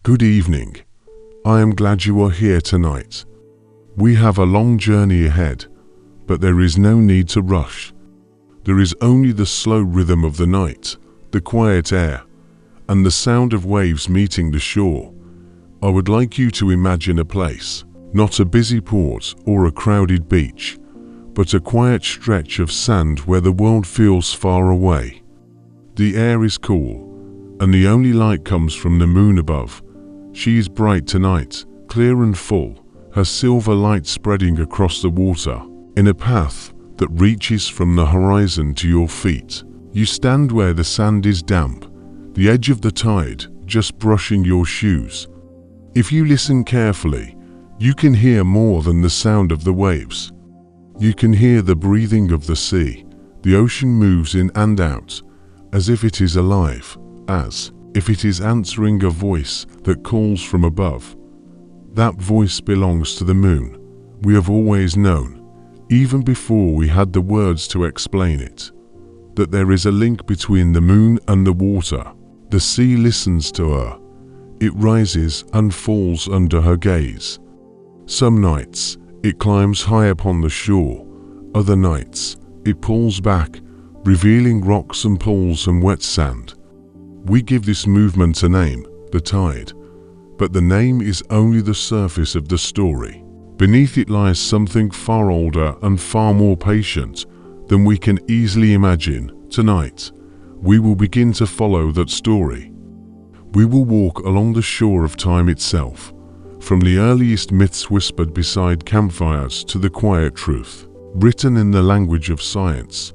Good evening. I am glad you are here tonight. We have a long journey ahead, but there is no need to rush. There is only the slow rhythm of the night, the quiet air, and the sound of waves meeting the shore. I would like you to imagine a place, not a busy port or a crowded beach, but a quiet stretch of sand where the world feels far away. The air is cool, and the only light comes from the moon above. She is bright tonight, clear and full, her silver light spreading across the water, in a path that reaches from the horizon to your feet. You stand where the sand is damp, the edge of the tide just brushing your shoes. If you listen carefully, you can hear more than the sound of the waves. You can hear the breathing of the sea. The ocean moves in and out, as if it is alive, as if it is answering a voice that calls from above. That voice belongs to the moon. We have always known, even before we had the words to explain it, that there is a link between the moon and the water. The sea listens to her. It rises and falls under her gaze. Some nights, it climbs high upon the shore. Other nights, it pulls back, revealing rocks and pools and wet sand. We give this movement a name, the tide, but the name is only the surface of the story. Beneath it lies something far older and far more patient than we can easily imagine. Tonight, we will begin to follow that story. We will walk along the shore of time itself, from the earliest myths whispered beside campfires to the quiet truth, written in the language of science.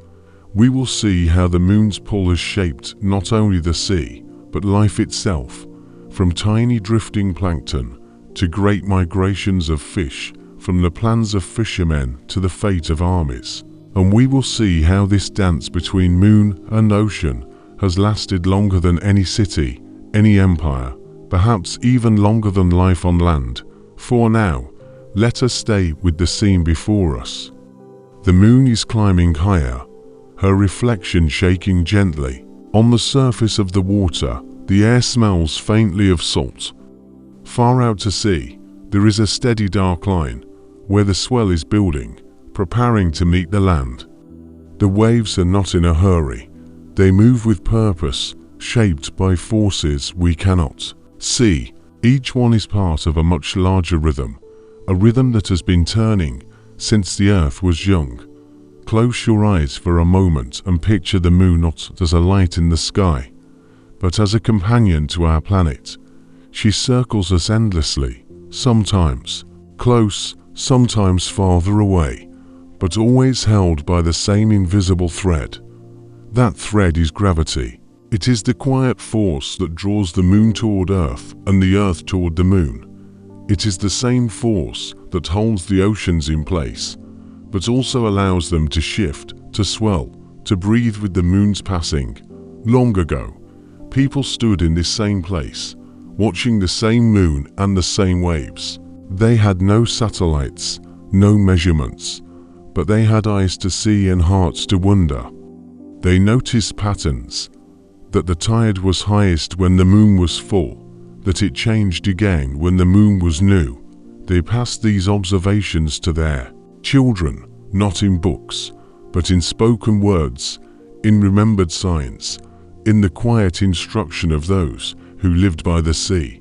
We will see how the moon's pull has shaped not only the sea, but life itself, from tiny drifting plankton to great migrations of fish, from the plans of fishermen to the fate of armies. And we will see how this dance between moon and ocean has lasted longer than any city, any empire, perhaps even longer than life on land. For now, let us stay with the scene before us. The moon is climbing higher, her reflection shaking gently. On the surface of the water, the air smells faintly of salt. Far out to sea, there is a steady dark line, where the swell is building, preparing to meet the land. The waves are not in a hurry. They move with purpose, shaped by forces we cannot see. Each one is part of a much larger rhythm, a rhythm that has been turning since the earth was young. Close your eyes for a moment and picture the moon not as a light in the sky, but as a companion to our planet. She circles us endlessly, sometimes close, sometimes farther away, but always held by the same invisible thread. That thread is gravity. It is the quiet force that draws the moon toward Earth and the Earth toward the moon. It is the same force that holds the oceans in place, but also allows them to shift, to swell, to breathe with the moon's passing. Long ago, people stood in this same place, watching the same moon and the same waves. They had no satellites, no measurements, but they had eyes to see and hearts to wonder. They noticed patterns, that the tide was highest when the moon was full, that it changed again when the moon was new. They passed these observations to their children, not in books, but in spoken words, in remembered signs, in the quiet instruction of those who lived by the sea.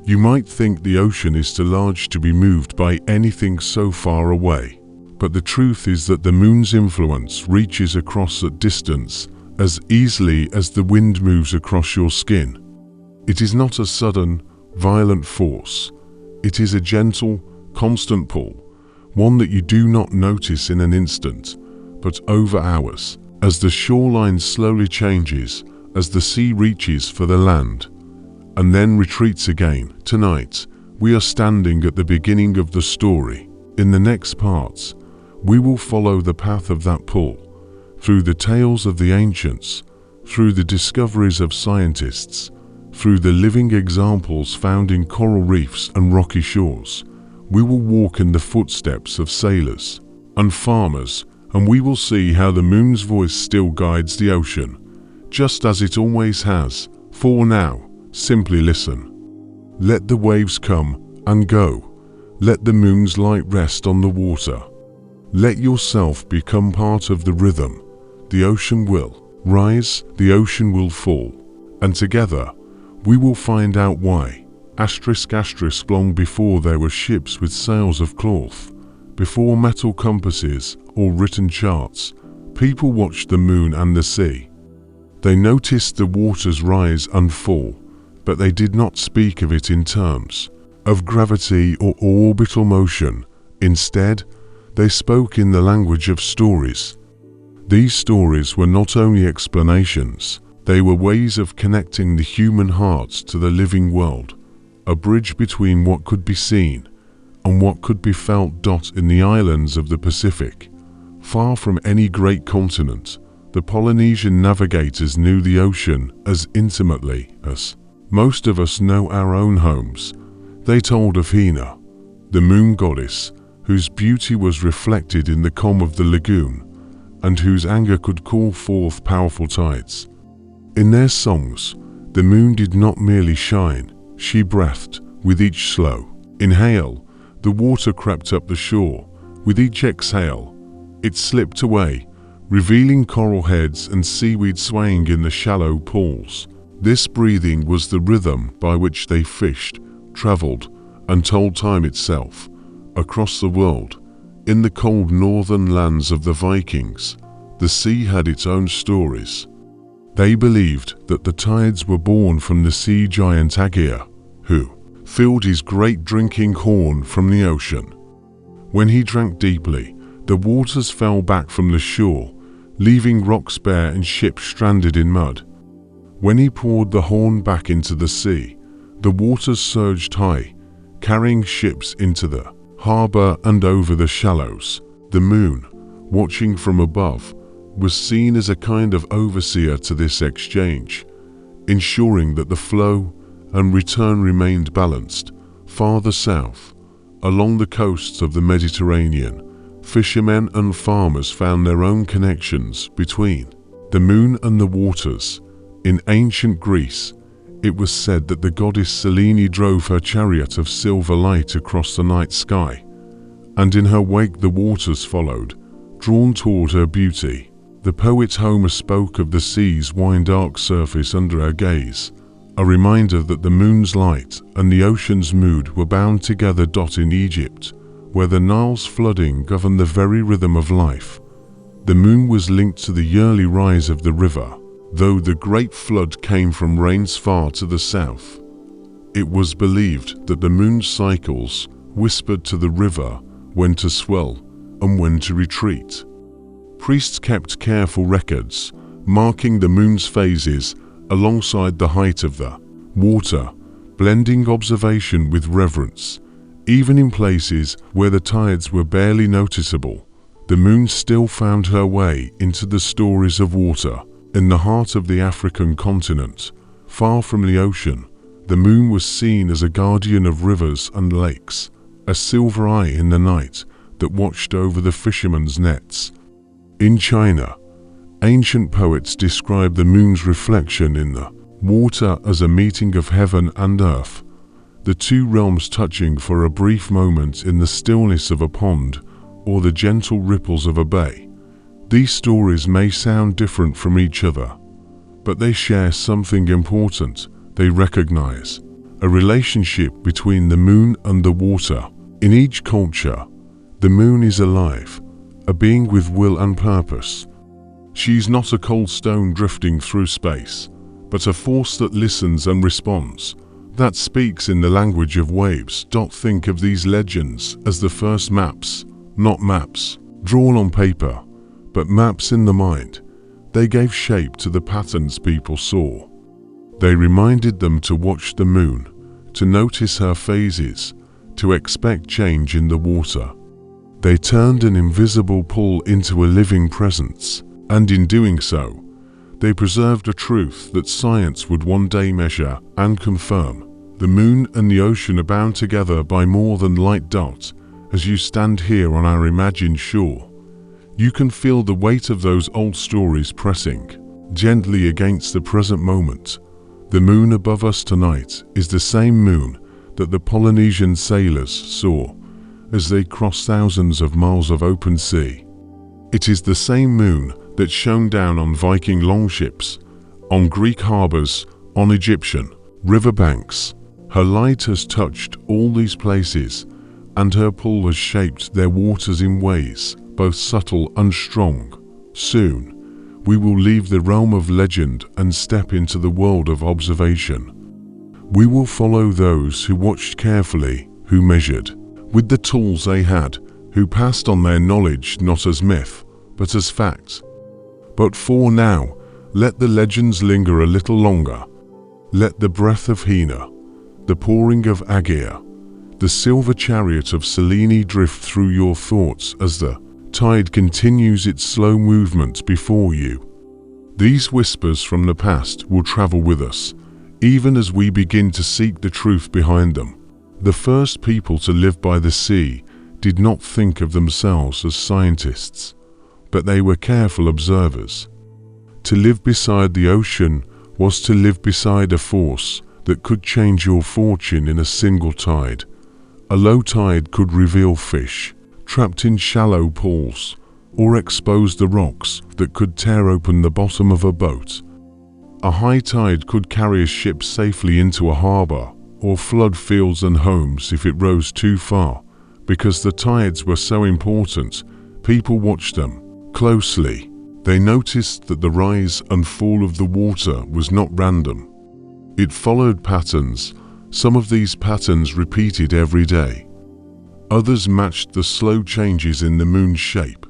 You might think the ocean is too large to be moved by anything so far away, but the truth is that the moon's influence reaches across that distance as easily as the wind moves across your skin. It is not a sudden, violent force. It is a gentle, constant pull, one that you do not notice in an instant, but over hours, as the shoreline slowly changes, as the sea reaches for the land, and then retreats again. Tonight, we are standing at the beginning of the story. In the next parts, we will follow the path of that pull, through the tales of the ancients, through the discoveries of scientists, through the living examples found in coral reefs and rocky shores. We will walk in the footsteps of sailors and farmers, and we will see how the moon's voice still guides the ocean, just as it always has. For now, simply listen. Let the waves come and go. Let the moon's light rest on the water. Let yourself become part of the rhythm. The ocean will rise, the ocean will fall, and together we will find out why. **** Long before there were ships with sails of cloth, before metal compasses or written charts, people watched the moon and the sea. They noticed the waters rise and fall, but they did not speak of it in terms of gravity or orbital motion. Instead, they spoke in the language of stories. These stories were not only explanations, they were ways of connecting the human heart to the living world, a bridge between what could be seen and what could be felt. In the islands of the Pacific, far from any great continent, the Polynesian navigators knew the ocean as intimately as most of us know our own homes. They told of Hina, the moon goddess, whose beauty was reflected in the calm of the lagoon, and whose anger could call forth powerful tides. In their songs, the moon did not merely shine, she breathed. With each slow inhale, the water crept up the shore. With each exhale, it slipped away, revealing coral heads and seaweed swaying in the shallow pools. This breathing was the rhythm by which they fished, traveled, and told time itself. Across the world, in the cold northern lands of the Vikings, the sea had its own stories. They believed that the tides were born from the sea giant Aegir, who filled his great drinking horn from the ocean. When he drank deeply, the waters fell back from the shore, leaving rocks bare and ships stranded in mud. When he poured the horn back into the sea, the waters surged high, carrying ships into the harbor and over the shallows. The moon, watching from above, was seen as a kind of overseer to this exchange, ensuring that the flow and return remained balanced. Farther south, along the coasts of the Mediterranean, fishermen and farmers found their own connections between the moon and the waters. In ancient Greece, it was said that the goddess Selene drove her chariot of silver light across the night sky, and in her wake the waters followed, drawn toward her beauty. The poet Homer spoke of the sea's wine-dark surface under her gaze, a reminder that the moon's light and the ocean's mood were bound together. In Egypt, where the Nile's flooding governed the very rhythm of life, the moon was linked to the yearly rise of the river. Though the great flood came from rains far to the south, it was believed that the moon's cycles whispered to the river when to swell and when to retreat. Priests kept careful records, marking the moon's phases alongside the height of the water, blending observation with reverence. Even in places where the tides were barely noticeable, the moon still found her way into the stories of water. In the heart of the African continent, far from the ocean, the moon was seen as a guardian of rivers and lakes, a silver eye in the night that watched over the fishermen's nets. In China, ancient poets described the moon's reflection in the water as a meeting of heaven and earth, the two realms touching for a brief moment in the stillness of a pond or the gentle ripples of a bay. These stories may sound different from each other, but they share something important. They recognize a relationship between the moon and the water. In each culture, the moon is alive, a being with will and purpose. She is not a cold stone drifting through space, but a force that listens and responds, that speaks in the language of waves. Think of these legends as the first maps, not maps drawn on paper, but maps in the mind. They gave shape to the patterns people saw. They reminded them to watch the moon, to notice her phases, to expect change in the water. They turned an invisible pull into a living presence, and in doing so, they preserved a truth that science would one day measure and confirm. The moon and the ocean are bound together by more than light. As you stand here on our imagined shore, you can feel the weight of those old stories pressing gently against the present moment. The moon above us tonight is the same moon that the Polynesian sailors saw as they crossed thousands of miles of open sea. It is the same moon that shone down on Viking longships, on Greek harbors, on Egyptian riverbanks. Her light has touched all these places, and her pull has shaped their waters in ways both subtle and strong. Soon, we will leave the realm of legend and step into the world of observation. We will follow those who watched carefully, who measured with the tools they had, who passed on their knowledge not as myth, but as fact. But for now, let the legends linger a little longer. Let the breath of Hina, the pouring of Aegea, the silver chariot of Selene drift through your thoughts as the tide continues its slow movement before you. These whispers from the past will travel with us, even as we begin to seek the truth behind them. The first people to live by the sea did not think of themselves as scientists, but they were careful observers. To live beside the ocean was to live beside a force that could change your fortune in a single tide. A low tide could reveal fish trapped in shallow pools, or expose the rocks that could tear open the bottom of a boat. A high tide could carry a ship safely into a harbor, or flood fields and homes if it rose too far. Because the tides were so important, people watched them closely. They noticed that the rise and fall of the water was not random. It followed patterns. Some of these patterns repeated every day. Others matched the slow changes in the moon's shape,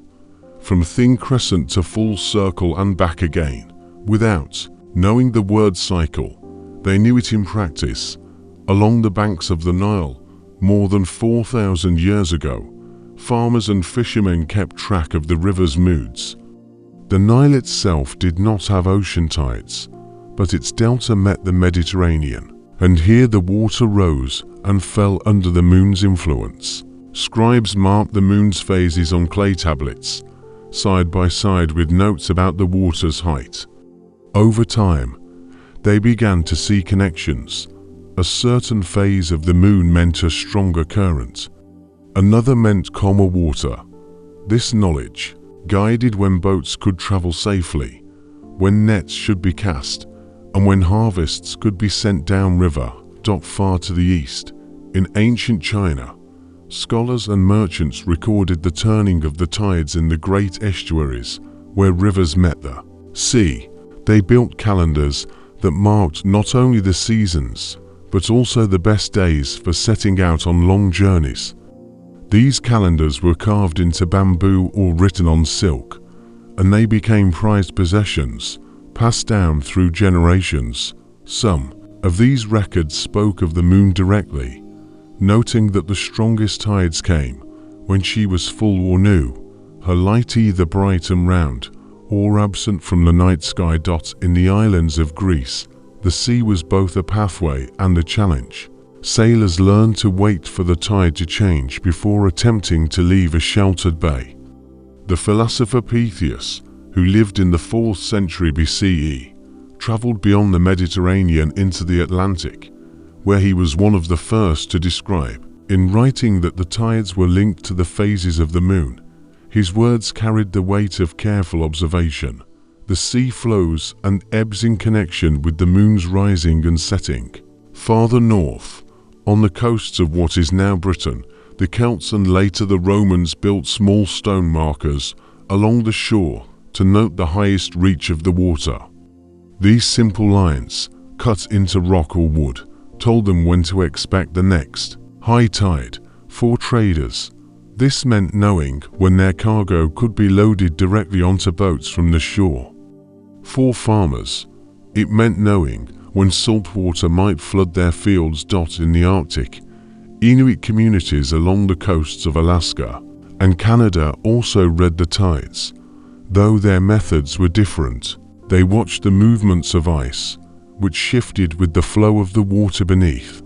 from thin crescent to full circle and back again. Without knowing the word cycle, they knew it in practice. Along the banks of the Nile, more than 4,000 years ago, farmers and fishermen kept track of the river's moods. The Nile itself did not have ocean tides, but its delta met the Mediterranean, and here the water rose and fell under the moon's influence. Scribes marked the moon's phases on clay tablets, side by side with notes about the water's height. Over time, they began to see connections. A certain phase of the moon meant a stronger current. Another meant calmer water. This knowledge guided when boats could travel safely, when nets should be cast, and when harvests could be sent downriver, far to the east. In ancient China, scholars and merchants recorded the turning of the tides in the great estuaries where rivers met the sea. They built calendars that marked not only the seasons, but also the best days for setting out on long journeys. These calendars were carved into bamboo or written on silk, and they became prized possessions, passed down through generations. Some of these records spoke of the moon directly, noting that the strongest tides came when she was full or new, her light either bright and round or absent from the night sky. In the islands of Greece, the sea was both a pathway and a challenge. Sailors learned to wait for the tide to change before attempting to leave a sheltered bay. The philosopher Pytheas, who lived in the 4th century BCE, traveled beyond the Mediterranean into the Atlantic, where he was one of the first to describe, in writing, that the tides were linked to the phases of the moon. His words carried the weight of careful observation. The sea flows and ebbs in connection with the moon's rising and setting. Farther north, on the coasts of what is now Britain, the Celts and later the Romans built small stone markers along the shore to note the highest reach of the water. These simple lines, cut into rock or wood, told them when to expect the next high tide. For traders, this meant knowing when their cargo could be loaded directly onto boats from the shore. For farmers, it meant knowing when salt water might flood their fields. In the Arctic, Inuit communities along the coasts of Alaska and Canada also read the tides. Though their methods were different, they watched the movements of ice, which shifted with the flow of the water beneath.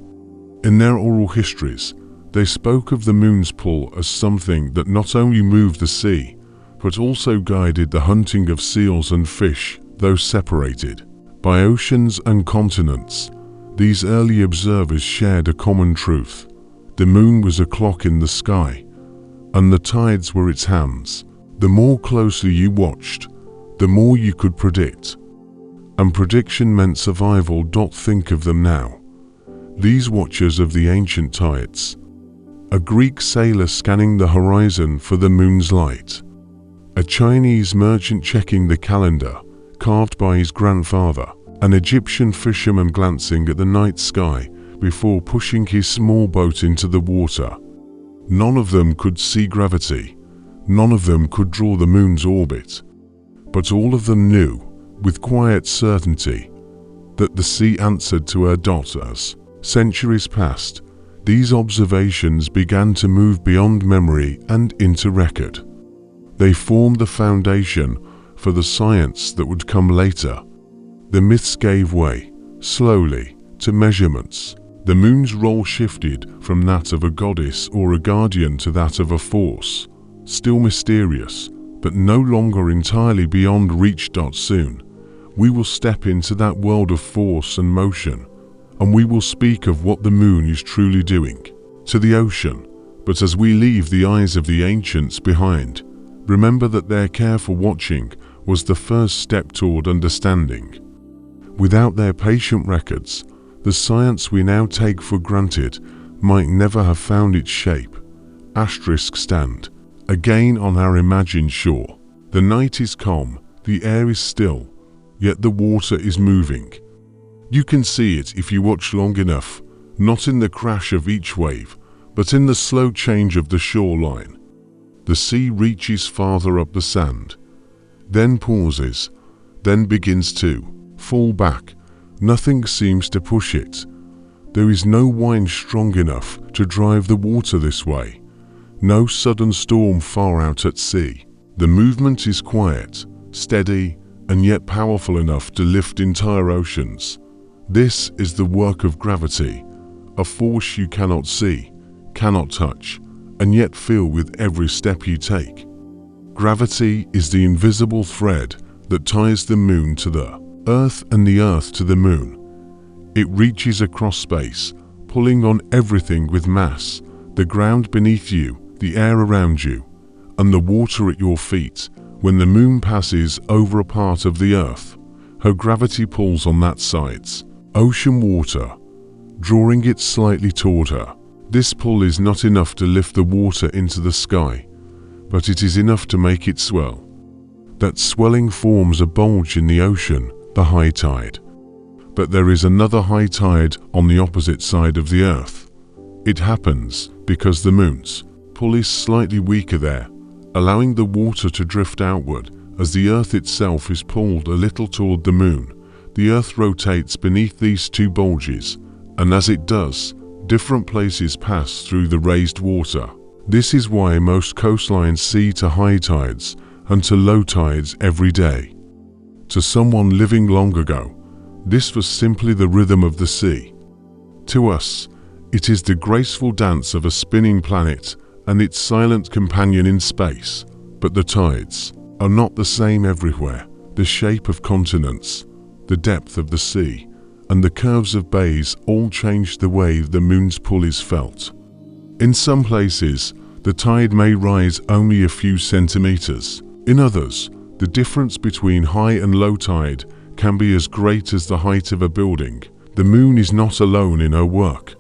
In their oral histories, they spoke of the moon's pull as something that not only moved the sea, but also guided the hunting of seals and fish. Though separated by oceans and continents, These early observers shared a common truth. The moon was a clock in the sky, and the tides were its hands. The more closely you watched, the more you could predict. And prediction meant survival. Think of them now. These watchers of the ancient tides. A Greek sailor scanning the horizon for the moon's light. A Chinese merchant checking the calendar, carved by his grandfather. An Egyptian fisherman glancing at the night sky before pushing his small boat into the water. None of them could see gravity. None of them could draw the moon's orbit. But all of them knew, with quiet certainty, that the sea answered to her dot. As centuries passed, these observations began to move beyond memory and into record. They formed the foundation for the science that would come later. The myths gave way, slowly, to measurements. The moon's role shifted from that of a goddess or a guardian to that of a force, still mysterious, but no longer entirely beyond reach. Soon, we will step into that world of force and motion, and we will speak of what the moon is truly doing to the ocean. But as we leave the eyes of the ancients behind, remember that their careful watching was the first step toward understanding. Without their patient records, the science we now take for granted might never have found its shape. Stand again on our imagined shore. The night is calm, the air is still, yet the water is moving. You can see it if you watch long enough, not in the crash of each wave, but in the slow change of the shoreline. The sea reaches farther up the sand, then pauses, then begins to fall back. Nothing seems to push it. There is no wind strong enough to drive the water this way. No sudden storm far out at sea. The movement is quiet, steady, and yet powerful enough to lift entire oceans. This is the work of gravity, a force you cannot see, cannot touch, and yet feel with every step you take. Gravity is the invisible thread that ties the moon to the Earth and the Earth to the moon. It reaches across space, pulling on everything with mass, the ground beneath you, the air around you, and the water at your feet. When the moon passes over a part of the Earth, her gravity pulls on that side's ocean water, drawing it slightly toward her. This pull is not enough to lift the water into the sky, but it is enough to make it swell. That swelling forms a bulge in the ocean, the high tide. But there is another high tide on the opposite side of the Earth. It happens because the moon's pull is slightly weaker there, allowing the water to drift outward as the Earth itself is pulled a little toward the moon. The Earth rotates beneath these two bulges, and as it does, different places pass through the raised water. This is why most coastlines see to high tides and to low tides every day. To someone living long ago, this was simply the rhythm of the sea. To us, it is the graceful dance of a spinning planet and its silent companion in space. But the tides are not the same everywhere. The shape of continents, the depth of the sea, and the curves of bays all change the way the moon's pull is felt. In some places, the tide may rise only a few centimeters. In others, the difference between high and low tide can be as great as the height of a building. The moon is not alone in her work.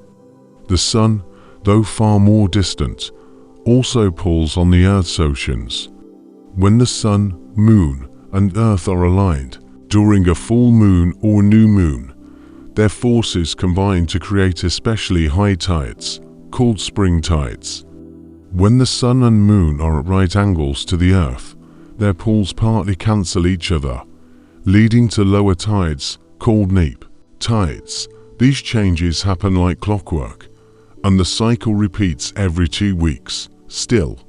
The sun, though far more distant, also pulls on the Earth's oceans. When the sun, moon, and Earth are aligned during a full moon or new moon, their forces combine to create especially high tides, called spring tides. When the sun and moon are at right angles to the Earth, their pulls partly cancel each other, leading to lower tides, called neap tides. These changes happen like clockwork, and the cycle repeats every 2 weeks. Still,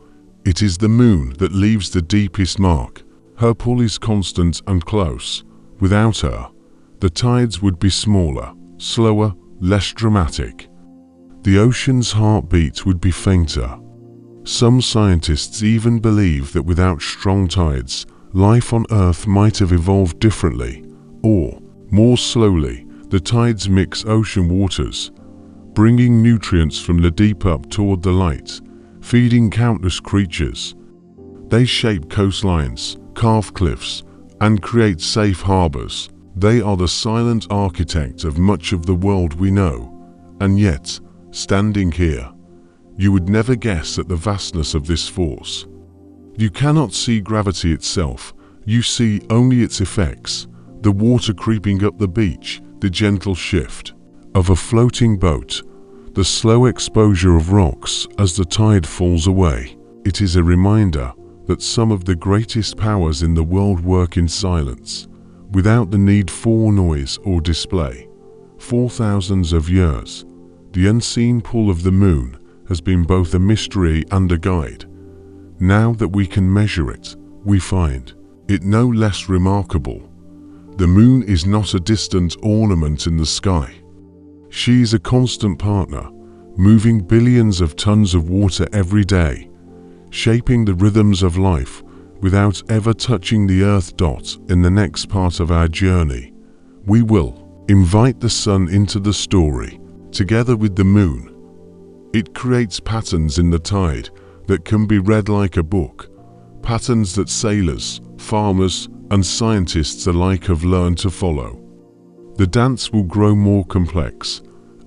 it is the moon that leaves the deepest mark. Her pull is constant and close. Without her, the tides would be smaller, slower, less dramatic. The ocean's heartbeat would be fainter. Some scientists even believe that without strong tides, life on Earth might have evolved differently, or, more slowly, The tides mix ocean waters, bringing nutrients from the deep up toward the light, feeding countless creatures. They shape coastlines, carve cliffs, and create safe harbors. They are the silent architect of much of the world we know, and yet, standing here, you would never guess at the vastness of this force. You cannot see gravity itself, you see only its effects, the water creeping up the beach, the gentle shift of a floating boat, the slow exposure of rocks as the tide falls away. It is a reminder that some of the greatest powers in the world work in silence, without the need for noise or display. For thousands of years, the unseen pull of the moon has been both a mystery and a guide. Now that we can measure it, we find it no less remarkable. The moon is not a distant ornament in the sky. She is a constant partner, moving billions of tons of water every day, shaping the rhythms of life without ever touching the earth. In the next part of our journey, we will invite the sun into the story, together with the moon. It creates patterns in the tide that can be read like a book, patterns that sailors, farmers, and scientists alike have learned to follow. The dance will grow more complex,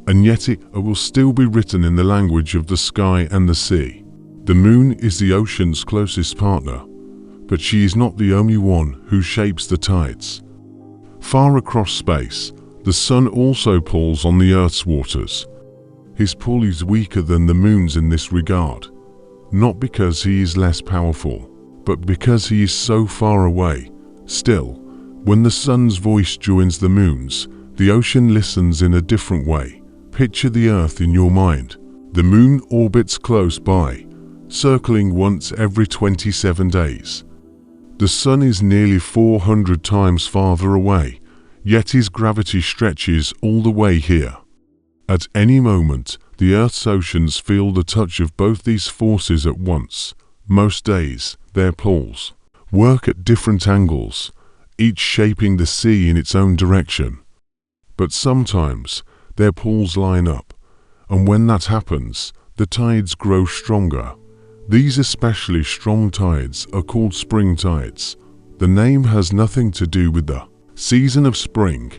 and yet it will still be written in the language of the sky and the sea. The moon is the ocean's closest partner, but she is not the only one who shapes the tides. Far across space, the sun also pulls on the Earth's waters. His pull is weaker than the moon's in this regard, not because he is less powerful, but because he is so far away. Still, when the sun's voice joins the moon's, the ocean listens in a different way. Picture the Earth in your mind. The moon orbits close by, circling once every 27 days. The sun is nearly 400 times farther away, yet his gravity stretches all the way here. At any moment, the Earth's oceans feel the touch of both these forces at once. Most days, their poles work at different angles, each shaping the sea in its own direction. But sometimes, their poles line up, and when that happens, the tides grow stronger. These especially strong tides are called spring tides. The name has nothing to do with the season of spring.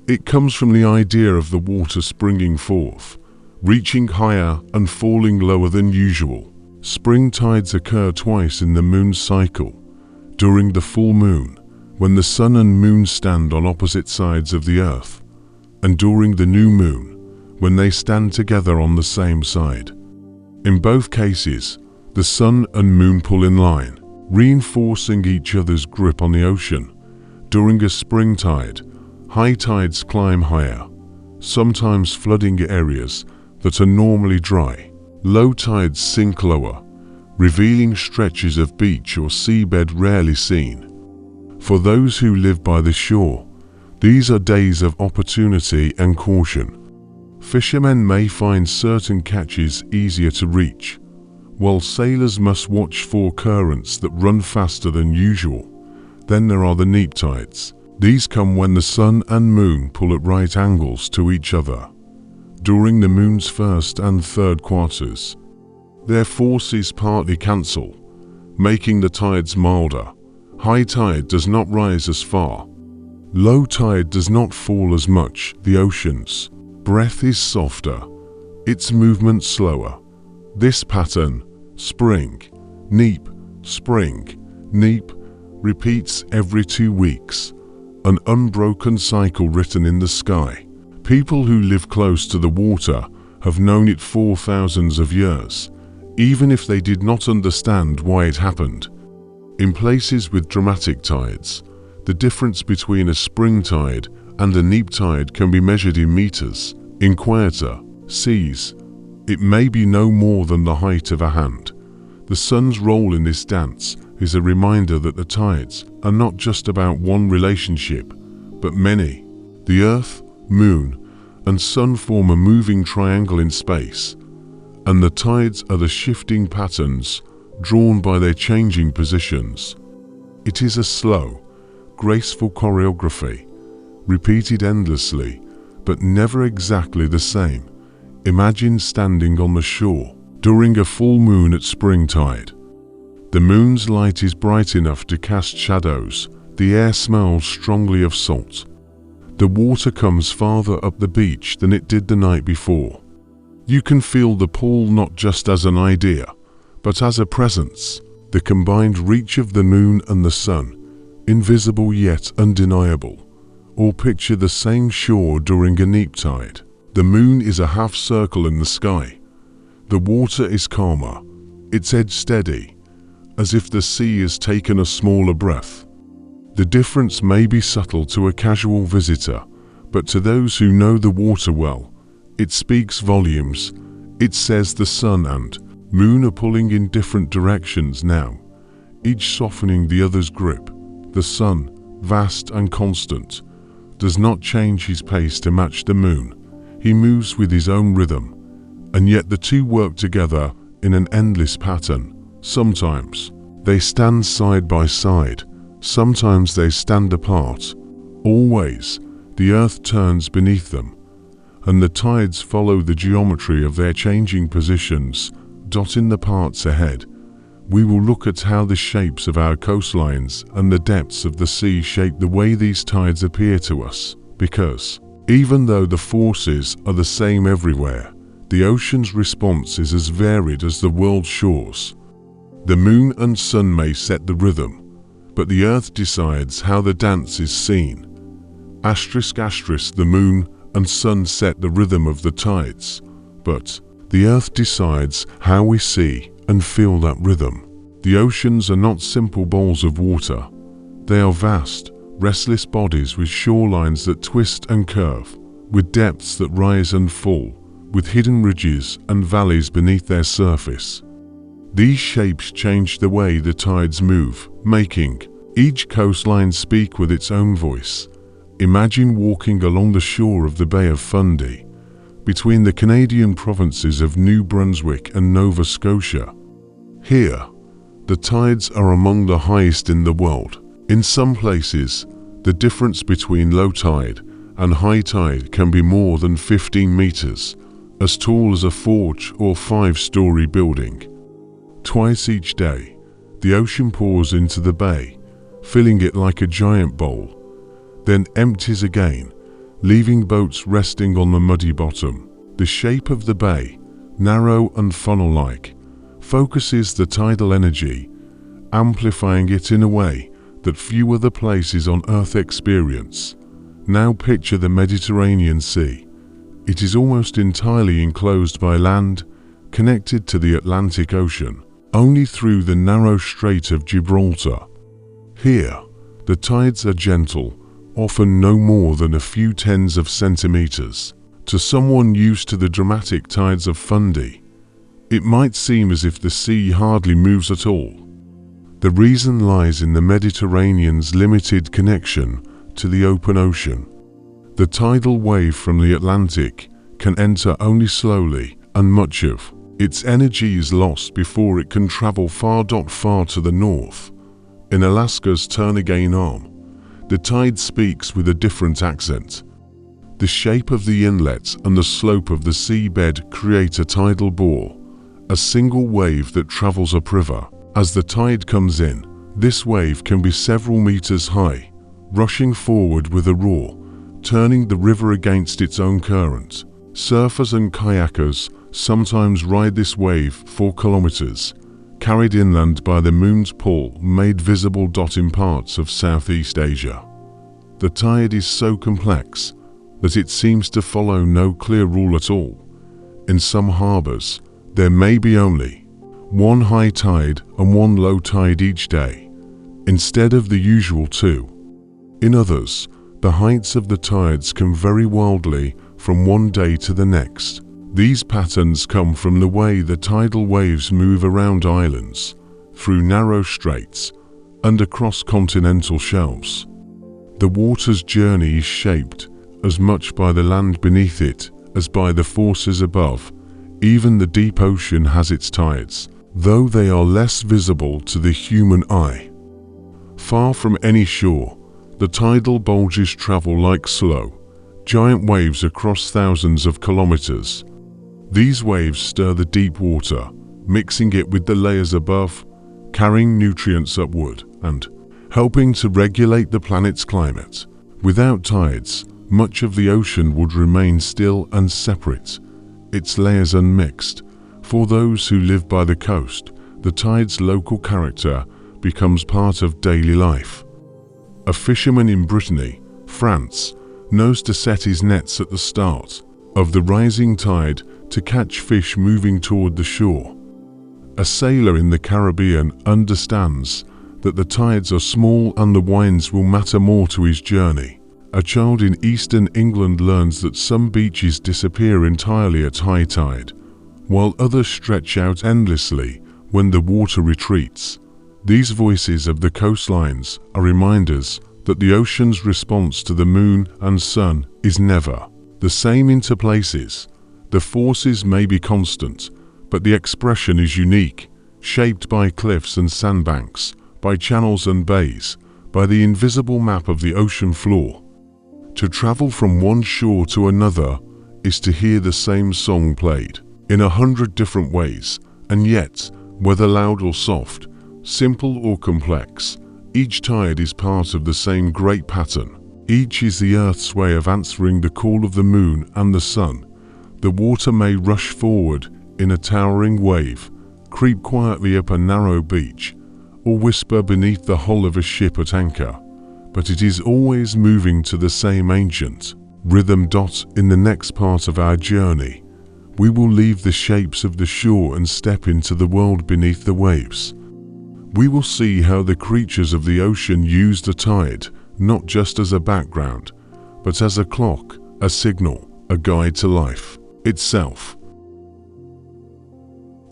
It comes from the idea of the water springing forth, reaching higher and falling lower than usual. Spring tides occur twice in the moon's cycle, during the full moon, when the sun and moon stand on opposite sides of the earth, and during the new moon, when they stand together on the same side. In both cases, the sun and moon pull in line, reinforcing each other's grip on the ocean. During a spring tide, high tides climb higher, sometimes flooding areas that are normally dry. Low tides sink lower, revealing stretches of beach or seabed rarely seen. For those who live by the shore, these are days of opportunity and caution. Fishermen may find certain catches easier to reach, while sailors must watch for currents that run faster than usual. Then there are the neap tides. These come when the sun and moon pull at right angles to each other. During the moon's first and third quarters, their forces partly cancel, making the tides milder. High tide does not rise as far. Low tide does not fall as much. The ocean's breath is softer, its movement slower. This pattern, spring, neap, repeats every 2 weeks, an unbroken cycle written in the sky. People who live close to the water have known it for thousands of years, even if they did not understand why it happened. In places with dramatic tides, the difference between a spring tide and a neap tide can be measured in meters. In quieter seas, it may be no more than the height of a hand. The sun's role in this dance is a reminder that the tides are not just about one relationship, but many. The earth, moon, and sun form a moving triangle in space, and the tides are the shifting patterns drawn by their changing positions. It is a slow, graceful choreography, repeated endlessly but never exactly the same. Imagine standing on the shore during a full moon at spring tide. The moon's light is bright enough to cast shadows. The air smells strongly of salt. The water comes farther up the beach than it did the night before. You can feel the pull not just as an idea, but as a presence. The combined reach of the moon and the sun, invisible yet undeniable. Or picture the same shore during a neap tide. The moon is a half circle in the sky. The water is calmer, its edge steady, as if the sea has taken a smaller breath. The difference may be subtle to a casual visitor, but to those who know the water well, it speaks volumes. It says the sun and moon are pulling in different directions now, each softening the other's grip. The sun, vast and constant, does not change his pace to match the moon. He moves with his own rhythm, and yet the two work together in an endless pattern. Sometimes they stand side by side, sometimes they stand apart. Always, the earth turns beneath them, and the tides follow the geometry of their changing positions, dotting the parts ahead. We will look at how the shapes of our coastlines and the depths of the sea shape the way these tides appear to us, because even though the forces are the same everywhere, the ocean's response is as varied as the world's shores. The moon and sun may set the rhythm, but the earth decides how the dance is seen. The moon and sun set the rhythm of the tides, but the earth decides how we see and feel that rhythm. The oceans are not simple bowls of water. They are vast, restless bodies with shorelines that twist and curve, with depths that rise and fall, with hidden ridges and valleys beneath their surface. These shapes change the way the tides move, making each coastline speak with its own voice. Imagine walking along the shore of the Bay of Fundy, between the Canadian provinces of New Brunswick and Nova Scotia. Here, the tides are among the highest in the world. In some places, the difference between low tide and high tide can be more than 15 meters, as tall as a 4 or 5-story building. Twice each day, the ocean pours into the bay, filling it like a giant bowl, then empties again, leaving boats resting on the muddy bottom. The shape of the bay, narrow and funnel-like, focuses the tidal energy, amplifying it in a way that few other places on Earth experience. Now picture the Mediterranean Sea. It is almost entirely enclosed by land, connected to the Atlantic Ocean only through the narrow Strait of Gibraltar. Here, the tides are gentle, often no more than a few tens of centimeters. To someone used to the dramatic tides of Fundy, it might seem as if the sea hardly moves at all. The reason lies in the Mediterranean's limited connection to the open ocean. The tidal wave from the Atlantic can enter only slowly, and much of its energy is lost before it can travel far to the north. In Alaska's Turnagain Arm, the tide speaks with a different accent. The shape of the inlets and the slope of the seabed create a tidal bore, a single wave that travels upriver. As the tide comes in, this wave can be several meters high, rushing forward with a roar, turning the river against its own current. Surfers and kayakers sometimes ride this wave for kilometers, carried inland by the moon's pull, made visible in parts of Southeast Asia. The tide is so complex that it seems to follow no clear rule at all. In some harbors, there may be only one high tide and one low tide each day, instead of the usual two. In others, the heights of the tides can vary wildly from one day to the next. These patterns come from the way the tidal waves move around islands, through narrow straits, and across continental shelves. The water's journey is shaped as much by the land beneath it as by the forces above. Even the deep ocean has its tides, though they are less visible to the human eye. Far from any shore, the tidal bulges travel like slow, giant waves across thousands of kilometers. These waves stir the deep water, mixing it with the layers above, carrying nutrients upward, and helping to regulate the planet's climate. Without tides, much of the ocean would remain still and separate, its layers unmixed. For those who live by the coast, the tide's local character becomes part of daily life. A fisherman in Brittany, France, knows to set his nets at the start of the rising tide to catch fish moving toward the shore. A sailor in the Caribbean understands that the tides are small and the winds will matter more to his journey. A child in eastern England learns that some beaches disappear entirely at high tide, while others stretch out endlessly when the water retreats. These voices of the coastlines are reminders that the ocean's response to the moon and sun is never the same into places. The forces may be constant, but the expression is unique, shaped by cliffs and sandbanks, by channels and bays, by the invisible map of the ocean floor. To travel from one shore to another is to hear the same song played in 100 different ways, and yet, whether loud or soft, simple or complex, each tide is part of the same great pattern. Each is the Earth's way of answering the call of the moon and the sun. The water may rush forward in a towering wave, creep quietly up a narrow beach, or whisper beneath the hull of a ship at anchor, but it is always moving to the same ancient rhythm. In the next part of our journey, we will leave the shapes of the shore and step into the world beneath the waves. We will see how the creatures of the ocean use the tide not just as a background, but as a clock, a signal, a guide to life itself.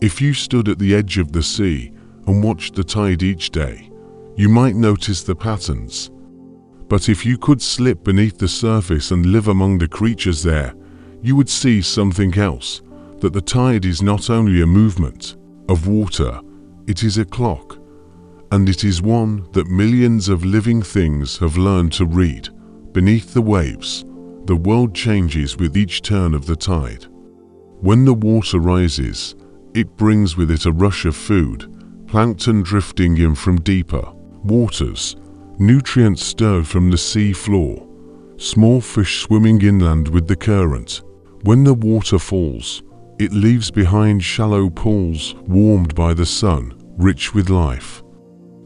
If you stood at the edge of the sea and watched the tide each day, you might notice the patterns. But if you could slip beneath the surface and live among the creatures there, you would see something else, that the tide is not only a movement of water, it is a clock, and it is one that millions of living things have learned to read. Beneath the waves, the world changes with each turn of the tide. When the water rises, it brings with it a rush of food, plankton drifting in from deeper waters, nutrients stirred from the sea floor, small fish swimming inland with the current. When the water falls, it leaves behind shallow pools warmed by the sun, rich with life.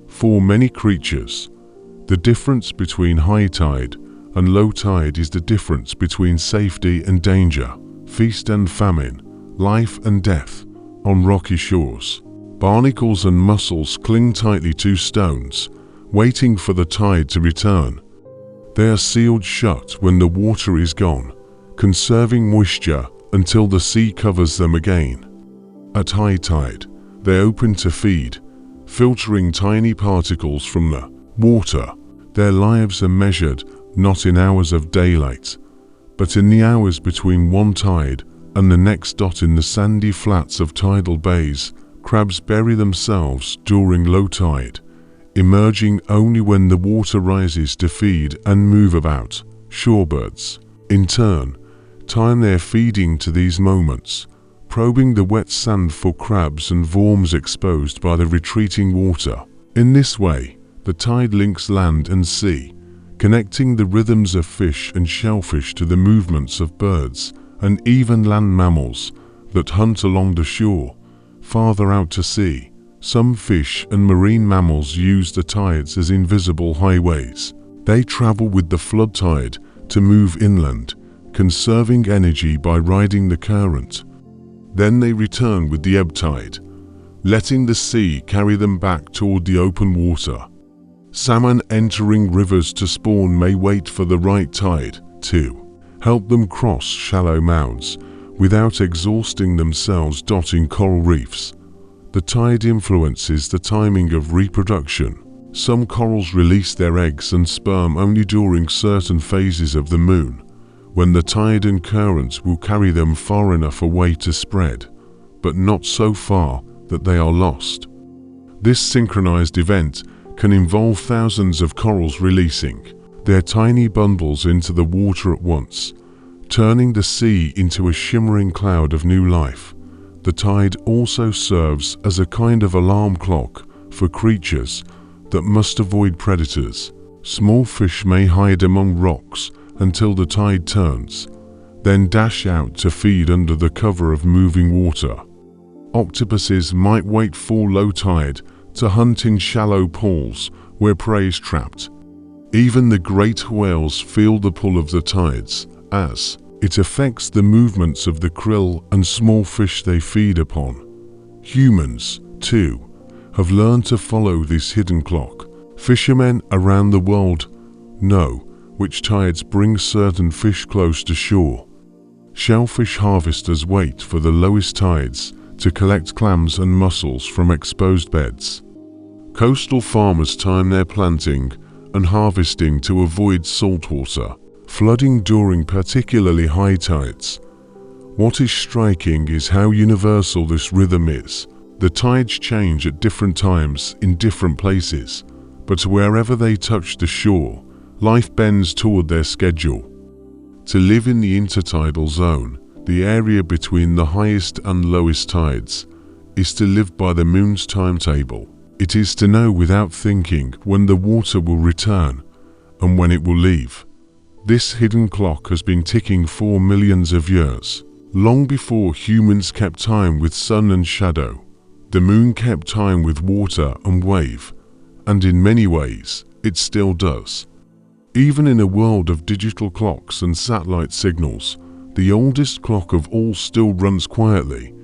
For many creatures, the difference between high tide and low tide is the difference between safety and danger, feast and famine, life and death. On rocky shores, barnacles and mussels cling tightly to stones, waiting for the tide to return. They are sealed shut when the water is gone, conserving moisture until the sea covers them again. At high tide, they open to feed, filtering tiny particles from the water. Their lives are measured not in hours of daylight, but in the hours between one tide and the next. In the sandy flats of tidal bays, crabs bury themselves during low tide, emerging only when the water rises to feed and move about. Shorebirds, in turn, time their feeding to these moments, probing the wet sand for crabs and worms exposed by the retreating water. In this way, the tide links land and sea, connecting the rhythms of fish and shellfish to the movements of birds and even land mammals that hunt along the shore. Farther out to sea, some fish and marine mammals use the tides as invisible highways. They travel with the flood tide to move inland, conserving energy by riding the current. Then they return with the ebb tide, letting the sea carry them back toward the open water. Salmon entering rivers to spawn may wait for the right tide to help them cross shallow mouths without exhausting themselves. In coral reefs, the tide influences the timing of reproduction. Some corals release their eggs and sperm only during certain phases of the moon, when the tide and currents will carry them far enough away to spread, but not so far that they are lost. This synchronized event can involve thousands of corals releasing their tiny bundles into the water at once, turning the sea into a shimmering cloud of new life. The tide also serves as a kind of alarm clock for creatures that must avoid predators. Small fish may hide among rocks until the tide turns, then dash out to feed under the cover of moving water. Octopuses might wait for low tide to hunt in shallow pools where prey is trapped. Even the great whales feel the pull of the tides, as it affects the movements of the krill and small fish they feed upon. Humans, too, have learned to follow this hidden clock. Fishermen around the world know which tides bring certain fish close to shore. Shellfish harvesters wait for the lowest tides to collect clams and mussels from exposed beds. Coastal farmers time their planting and harvesting to avoid saltwater flooding during particularly high tides. What is striking is how universal this rhythm is. The tides change at different times in different places, but wherever they touch the shore, life bends toward their schedule. To live in the intertidal zone, the area between the highest and lowest tides, is to live by the moon's timetable. It is to know without thinking when the water will return and when it will leave. This hidden clock has been ticking for millions of years. Long before humans kept time with sun and shadow, the moon kept time with water and wave, and in many ways, it still does. Even in a world of digital clocks and satellite signals, the oldest clock of all still runs quietly,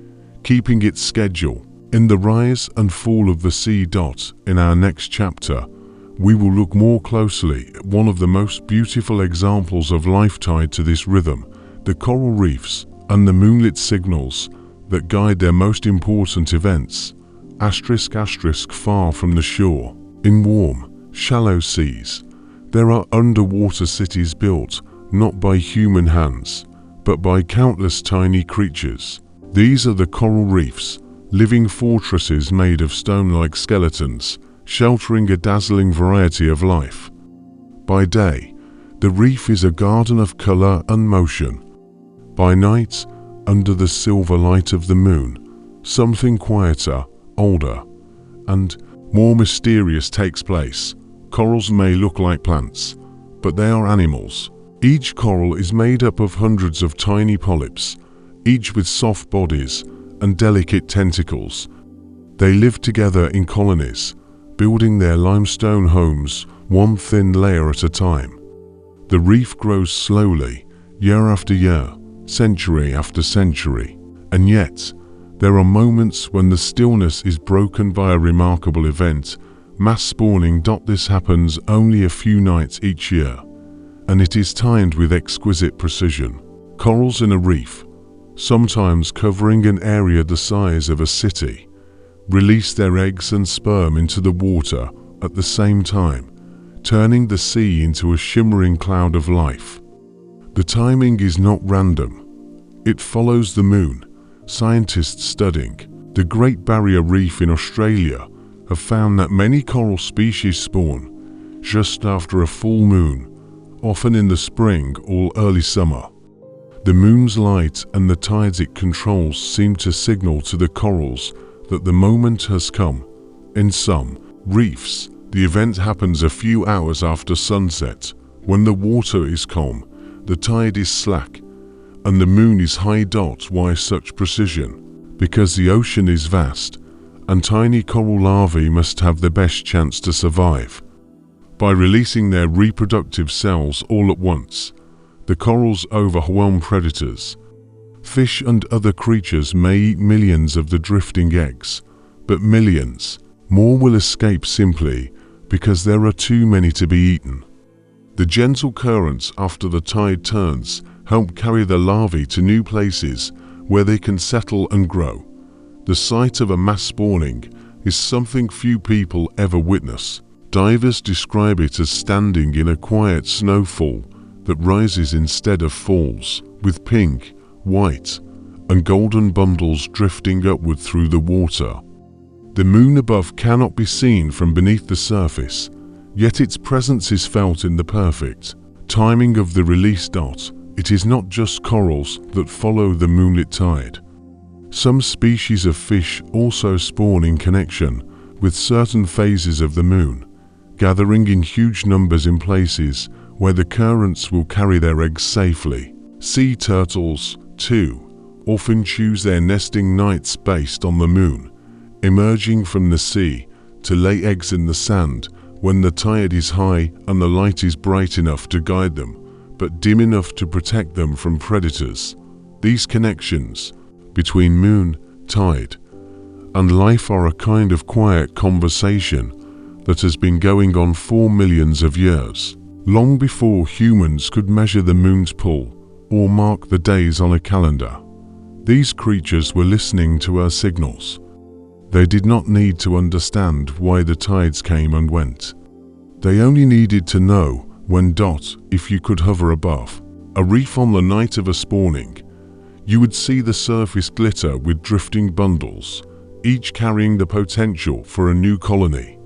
keeping its schedule. In the rise and fall of the sea. In our next chapter, we will look more closely at one of the most beautiful examples of life tied to this rhythm, the coral reefs and the moonlit signals that guide their most important events, far from the shore. In warm, shallow seas, there are underwater cities built not by human hands, but by countless tiny creatures. These are the coral reefs, living fortresses made of stone-like skeletons, sheltering a dazzling variety of life. By day, the reef is a garden of color and motion. By night, under the silver light of the moon, something quieter, older, and more mysterious takes place. Corals may look like plants, but they are animals. Each coral is made up of hundreds of tiny polyps, each with soft bodies and delicate tentacles. They live together in colonies, building their limestone homes one thin layer at a time. The reef grows slowly, year after year, century after century, and yet there are moments when the stillness is broken by a remarkable event, mass spawning. This happens only a few nights each year, and it is timed with exquisite precision. Corals in a reef, sometimes covering an area the size of a city, release their eggs and sperm into the water at the same time, turning the sea into a shimmering cloud of life. The timing is not random. It follows the moon. Scientists studying the Great Barrier Reef in Australia have found that many coral species spawn just after a full moon, often in the spring or early summer. The moon's light and the tides it controls seem to signal to the corals that the moment has come. In some reefs, the event happens a few hours after sunset, when the water is calm, the tide is slack, and the moon is high. Why such precision? Because the ocean is vast, and tiny coral larvae must have the best chance to survive. By releasing their reproductive cells all at once, the corals overwhelm predators. Fish and other creatures may eat millions of the drifting eggs, but millions more will escape simply because there are too many to be eaten. The gentle currents after the tide turns help carry the larvae to new places where they can settle and grow. The sight of a mass spawning is something few people ever witness. Divers describe it as standing in a quiet snowfall that rises instead of falls, with pink, white, and golden bundles drifting upward through the water. The moon above cannot be seen from beneath the surface, yet its presence is felt in the perfect timing of the release. It is not just corals that follow the moonlit tide. Some species of fish also spawn in connection with certain phases of the moon, gathering in huge numbers in places where the currents will carry their eggs safely. Sea turtles, too, often choose their nesting nights based on the moon, emerging from the sea to lay eggs in the sand when the tide is high and the light is bright enough to guide them, but dim enough to protect them from predators. These connections between moon, tide, and life are a kind of quiet conversation that has been going on for millions of years, long before humans could measure the moon's pull or mark the days on a calendar. These creatures were listening to our signals. They did not need to understand why the tides came and went. They only needed to know when if you could hover above a reef on the night of a spawning, you would see the surface glitter with drifting bundles, each carrying the potential for a new colony.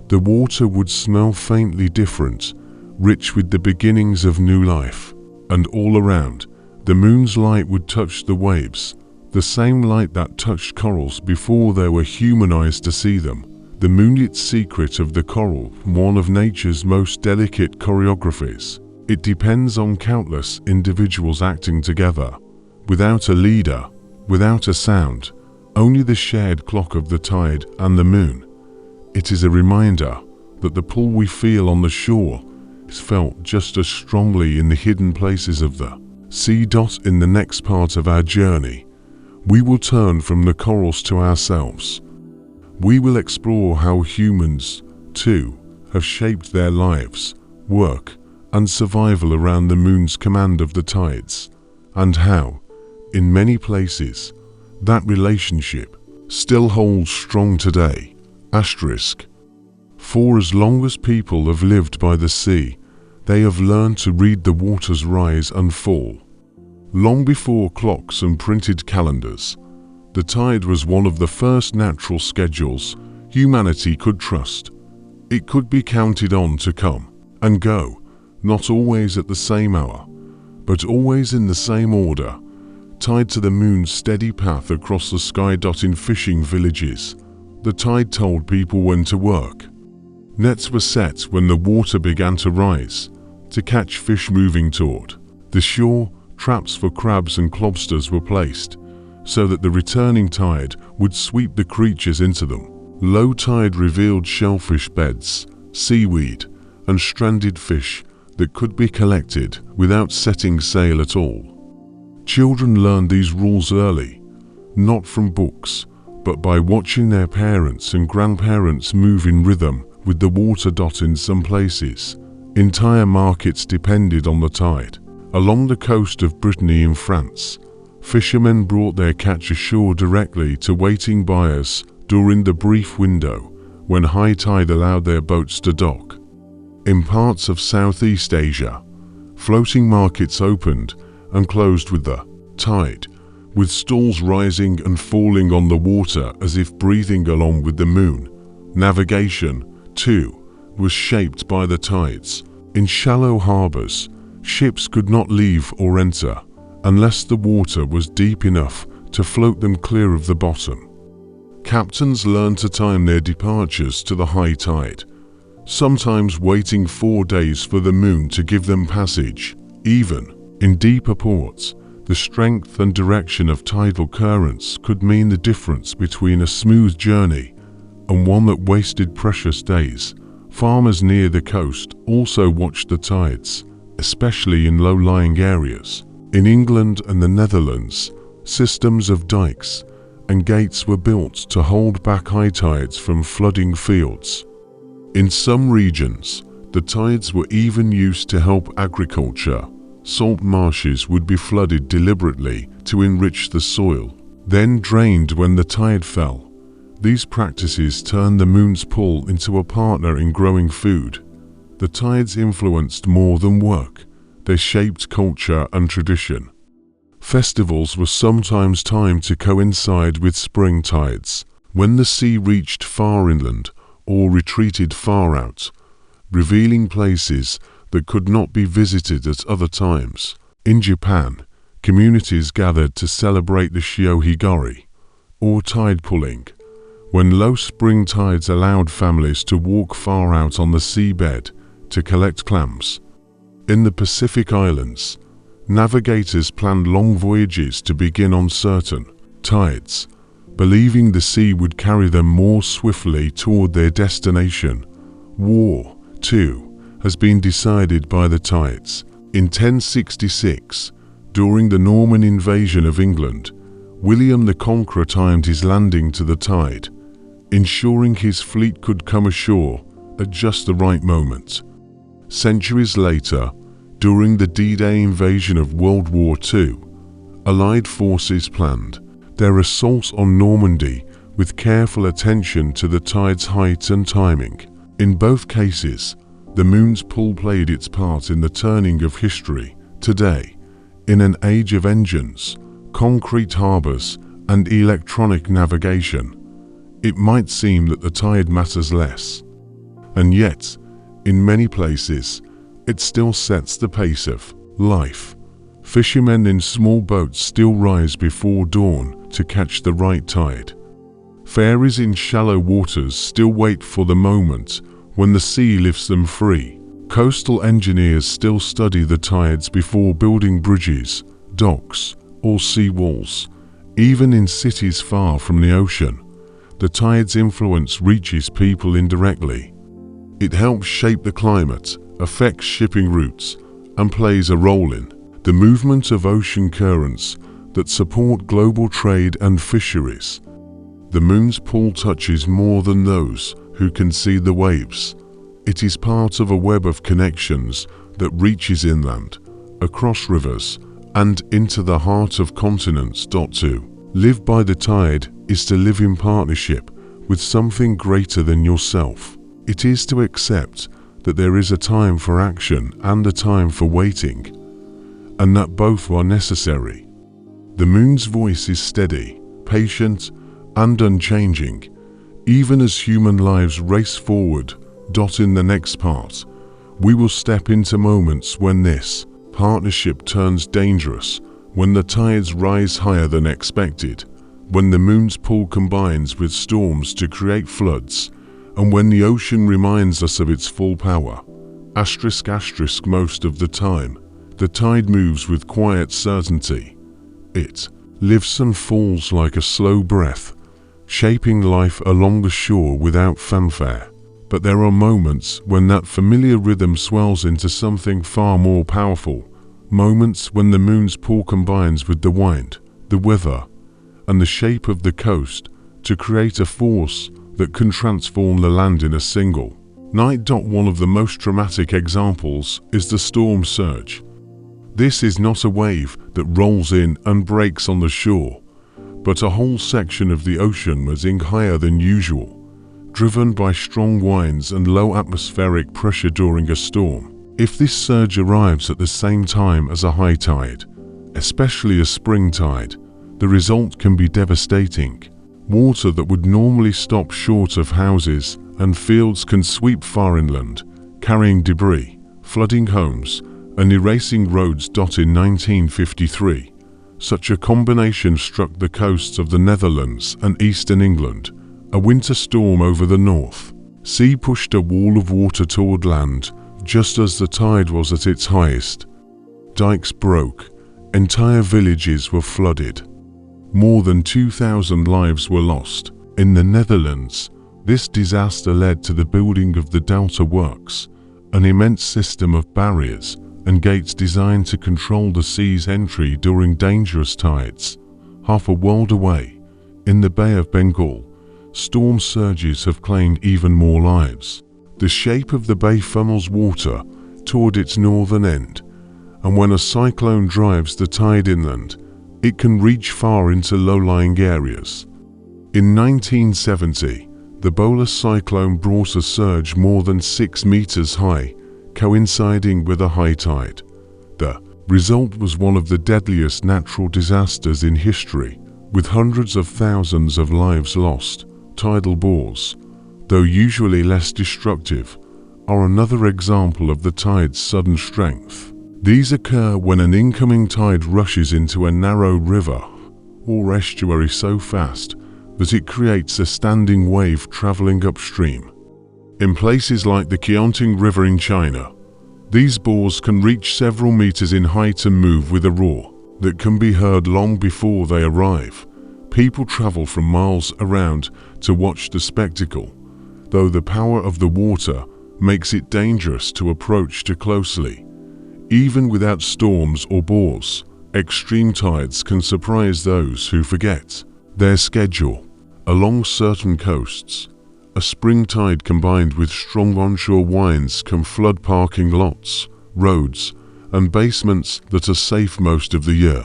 The water would smell faintly different, rich with the beginnings of new life, and all around, the moon's light would touch the waves, the same light that touched corals before they were humanized to see them. The moonlit secret of the coral, one of nature's most delicate choreographies. It depends on countless individuals acting together, without a leader, without a sound, only the shared clock of the tide and the moon. It is a reminder that the pull we feel on the shore is felt just as strongly in the hidden places of the sea. In the next part of our journey, we will turn from the corals to ourselves. We will explore how humans, too, have shaped their lives, work, and survival around the moon's command of the tides, and how, in many places, that relationship still holds strong today. For as long as people have lived by the sea, they have learned to read the waters rise and fall. Long before clocks and printed calendars, the tide was one of the first natural schedules humanity could trust. It could be counted on to come and go, not always at the same hour, but always in the same order, tied to the moon's steady path across the sky. In fishing villages, the tide told people when to work. Nets were set when the water began to rise, to catch fish moving toward the shore. Traps for crabs and lobsters were placed, so that the returning tide would sweep the creatures into them. Low tide revealed shellfish beds, seaweed, and stranded fish that could be collected without setting sail at all. Children learned these rules early, not from books, but by watching their parents and grandparents move in rhythm with the water. In some places, entire markets depended on the tide. Along the coast of Brittany in France, fishermen brought their catch ashore directly to waiting buyers during the brief window when high tide allowed their boats to dock. In parts of Southeast Asia, floating markets opened and closed with the tide, with stalls rising and falling on the water as if breathing along with the moon. Navigation, too, was shaped by the tides. In shallow harbors, ships could not leave or enter unless the water was deep enough to float them clear of the bottom. Captains learned to time their departures to the high tide, sometimes waiting 4 days for the moon to give them passage. Even in deeper ports, the strength and direction of tidal currents could mean the difference between a smooth journey and one that wasted precious days. Farmers near the coast also watched the tides, especially in low-lying areas. In England and the Netherlands, systems of dikes and gates were built to hold back high tides from flooding fields. In some regions, the tides were even used to help agriculture. Salt marshes would be flooded deliberately to enrich the soil, then drained when the tide fell. These practices turned the moon's pull into a partner in growing food. The tides influenced more than work. They shaped culture and tradition. Festivals were sometimes timed to coincide with spring tides, when the sea reached far inland or retreated far out, revealing places that could not be visited at other times. In Japan, communities gathered to celebrate the Shio-higari, or tide pulling, when low spring tides allowed families to walk far out on the seabed to collect clams. In the Pacific Islands, navigators planned long voyages to begin on certain tides, believing the sea would carry them more swiftly toward their destination. War, too, has been decided by the tides. In 1066, during the Norman invasion of England, William the Conqueror timed his landing to the tide, ensuring his fleet could come ashore at just the right moment. Centuries later, during the D-Day invasion of World War II, Allied forces planned their assault on Normandy with careful attention to the tide's height and timing. In both cases, the moon's pull played its part in the turning of history. Today, in an age of engines, concrete harbors, and electronic navigation, it might seem that the tide matters less. And yet, in many places, it still sets the pace of life. Fishermen in small boats still rise before dawn to catch the right tide. Fairies in shallow waters still wait for the moment when the sea lifts them free. Coastal engineers still study the tides before building bridges, docks, or sea walls. Even in cities far from the ocean, the tide's influence reaches people indirectly. It helps shape the climate, affects shipping routes, and plays a role in the movement of ocean currents that support global trade and fisheries. The moon's pull touches more than those who can see the waves. It is part of a web of connections that reaches inland, across rivers, and into the heart of continents. To live by the tide is to live in partnership with something greater than yourself. It is to accept that there is a time for action and a time for waiting, and that both are necessary. The moon's voice is steady, patient, and unchanging, even as human lives race forward. In the next part, we will step into moments when this partnership turns dangerous, when the tides rise higher than expected, when the moon's pull combines with storms to create floods, and when the ocean reminds us of its full power. Most of the time, the tide moves with quiet certainty. It lifts and falls like a slow breath, shaping life along the shore without fanfare. But there are moments when that familiar rhythm swells into something far more powerful, moments when the moon's pull combines with the wind, the weather, and the shape of the coast to create a force that can transform the land in a single night. One of the most dramatic examples is the storm surge. This is not a wave that rolls in and breaks on the shore, but a whole section of the ocean rising higher than usual, driven by strong winds and low atmospheric pressure during a storm. If this surge arrives at the same time as a high tide, especially a spring tide, the result can be devastating. Water that would normally stop short of houses and fields can sweep far inland, carrying debris, flooding homes, and erasing roads. In 1953, such a combination struck the coasts of the Netherlands and eastern England. A winter storm over the North Sea pushed a wall of water toward land just as the tide was at its highest. Dikes broke, entire villages were flooded. More than 2,000 lives were lost. In the Netherlands, this disaster led to the building of the Delta Works, an immense system of barriers and gates designed to control the sea's entry during dangerous tides. Half a world away, in the Bay of Bengal, storm surges have claimed even more lives. The shape of the bay funnels water toward its northern end, and when a cyclone drives the tide inland, it can reach far into low-lying areas. In 1970, the Bola cyclone brought a surge more than 6 meters high, coinciding with a high tide. The result was one of the deadliest natural disasters in history, with hundreds of thousands of lives lost. Tidal bores, though usually less destructive, are another example of the tide's sudden strength. These occur when an incoming tide rushes into a narrow river or estuary so fast that it creates a standing wave traveling upstream. In places like the Qianting River in China, these bores can reach several meters in height and move with a roar that can be heard long before they arrive. People travel from miles around to watch the spectacle, though the power of the water makes it dangerous to approach too closely. Even without storms or bores, extreme tides can surprise those who forget their schedule. Along certain coasts, a spring tide combined with strong onshore winds can flood parking lots, roads, and basements that are safe most of the year.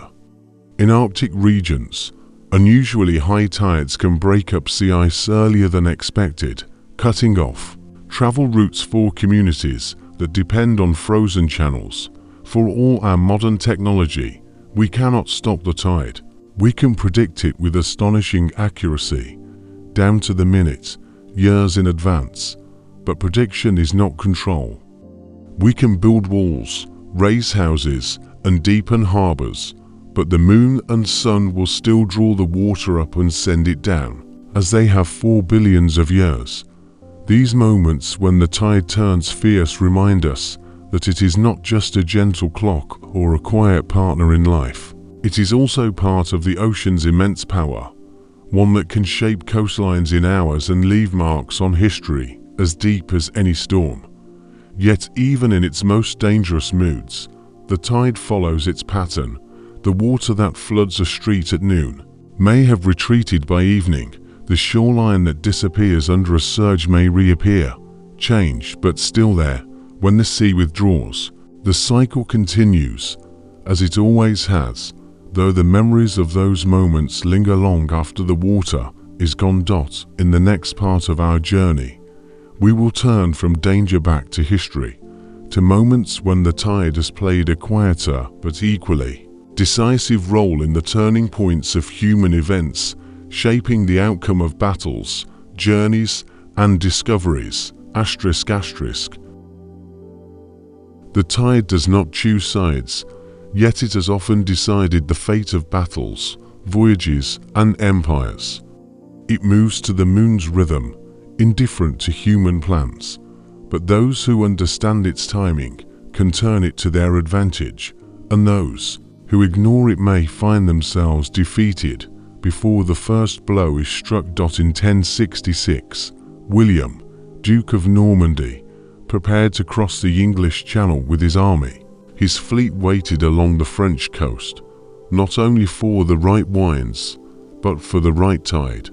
In Arctic regions, unusually high tides can break up sea ice earlier than expected, cutting off travel routes for communities that depend on frozen channels. For all our modern technology, we cannot stop the tide. We can predict it with astonishing accuracy, down to the minute, years in advance, but prediction is not control. We can build walls, raise houses, and deepen harbors, but the moon and sun will still draw the water up and send it down, as they have for billions of years. These moments when the tide turns fierce remind us that it is not just a gentle clock or a quiet partner in life. It is also part of the ocean's immense power, one that can shape coastlines in hours and leave marks on history as deep as any storm. Yet even in its most dangerous moods, the tide follows its pattern. The water that floods a street at noon may have retreated by evening. The shoreline that disappears under a surge may reappear, change, but still there. When the sea withdraws, the cycle continues, as it always has, though the memories of those moments linger long after the water is gone. In the next part of our journey, we will turn from danger back to history, to moments when the tide has played a quieter but equally decisive role in the turning points of human events, shaping the outcome of battles, journeys, and discoveries. ****. The tide does not choose sides, yet it has often decided the fate of battles, voyages, and empires. It moves to the moon's rhythm, indifferent to human plans, but those who understand its timing can turn it to their advantage, and those who ignore it may find themselves defeated before the first blow is struck. In 1066, William, Duke of Normandy, prepared to cross the English Channel with his army. His fleet waited along the French coast, not only for the right winds, but for the right tide.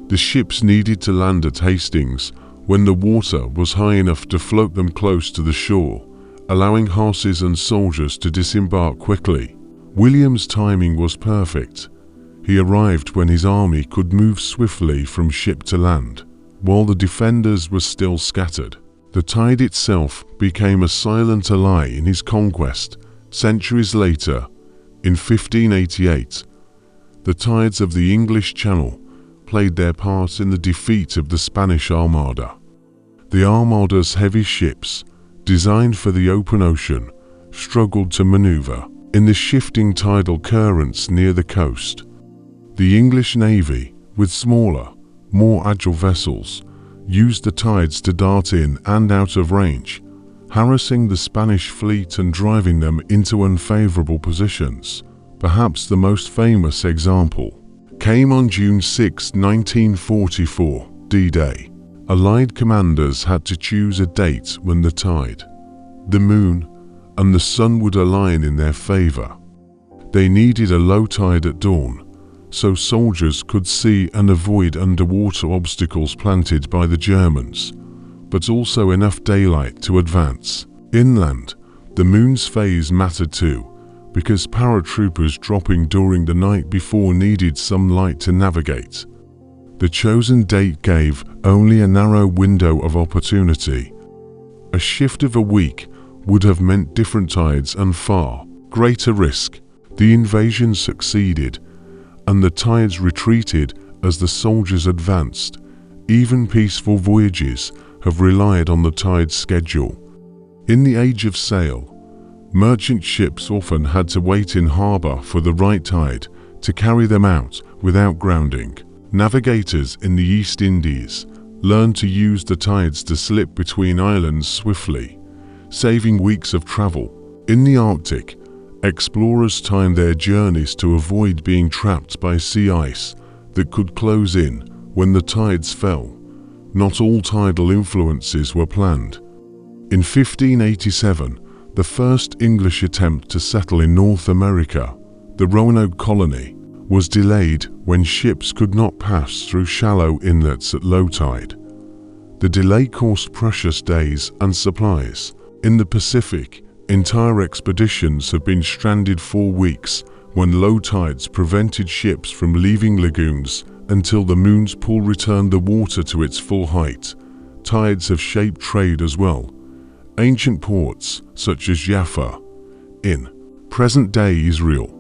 The ships needed to land at Hastings when the water was high enough to float them close to the shore, allowing horses and soldiers to disembark quickly. William's timing was perfect. He arrived when his army could move swiftly from ship to land, while the defenders were still scattered. The tide itself became a silent ally in his conquest. Centuries later, in 1588, the tides of the English Channel played their part in the defeat of the Spanish Armada. The Armada's heavy ships, designed for the open ocean, struggled to maneuver in the shifting tidal currents near the coast. The English Navy, with smaller, more agile vessels, used the tides to dart in and out of range, harassing the Spanish fleet and driving them into unfavorable positions. Perhaps the most famous example came on June 6, 1944, D-Day. Allied commanders had to choose a date when the tide, the moon, and the sun would align in their favor. They needed a low tide at dawn, so soldiers could see and avoid underwater obstacles planted by the Germans, but also enough daylight to advance. Inland, the moon's phase mattered too, because paratroopers dropping during the night before needed some light to navigate. The chosen date gave only a narrow window of opportunity. A shift of a week would have meant different tides and far greater risk. The invasion succeeded, and the tides retreated as the soldiers advanced. Even peaceful voyages have relied on the tide's schedule. In the age of sail, Merchant ships often had to wait in harbor for the right tide to carry them out without grounding. Navigators in the East Indies learned to use the tides to slip between islands swiftly, saving weeks of travel. In the Arctic, explorers timed their journeys to avoid being trapped by sea ice that could close in when the tides fell. Not all tidal influences were planned. In 1587, the first English attempt to settle in North America, the Roanoke colony, was delayed when ships could not pass through shallow inlets at low tide. The delay cost precious days and supplies. In the Pacific, entire expeditions have been stranded for weeks when low tides prevented ships from leaving lagoons until the moon's pull returned the water to its full height. Tides have shaped trade as well. Ancient ports, such as Jaffa, in present-day Israel,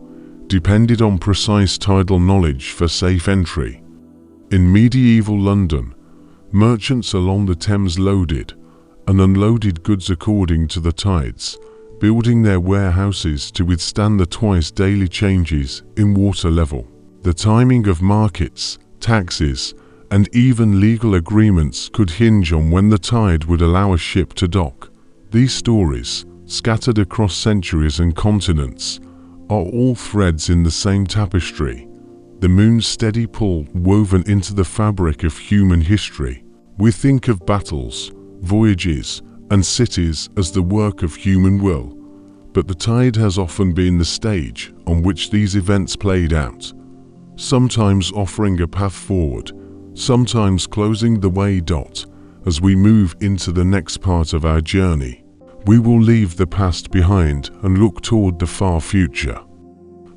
depended on precise tidal knowledge for safe entry. In medieval London, merchants along the Thames loaded and unloaded goods according to the tides, building their warehouses to withstand the twice-daily changes in water level. The timing of markets, taxes, and even legal agreements could hinge on when the tide would allow a ship to dock. These stories, scattered across centuries and continents, are all threads in the same tapestry, the moon's steady pull woven into the fabric of human history. We think of battles, voyages, and cities as the work of human will, but the tide has often been the stage on which these events played out, sometimes offering a path forward, sometimes closing the way. As we move into the next part of our journey, we will leave the past behind and look toward the far future.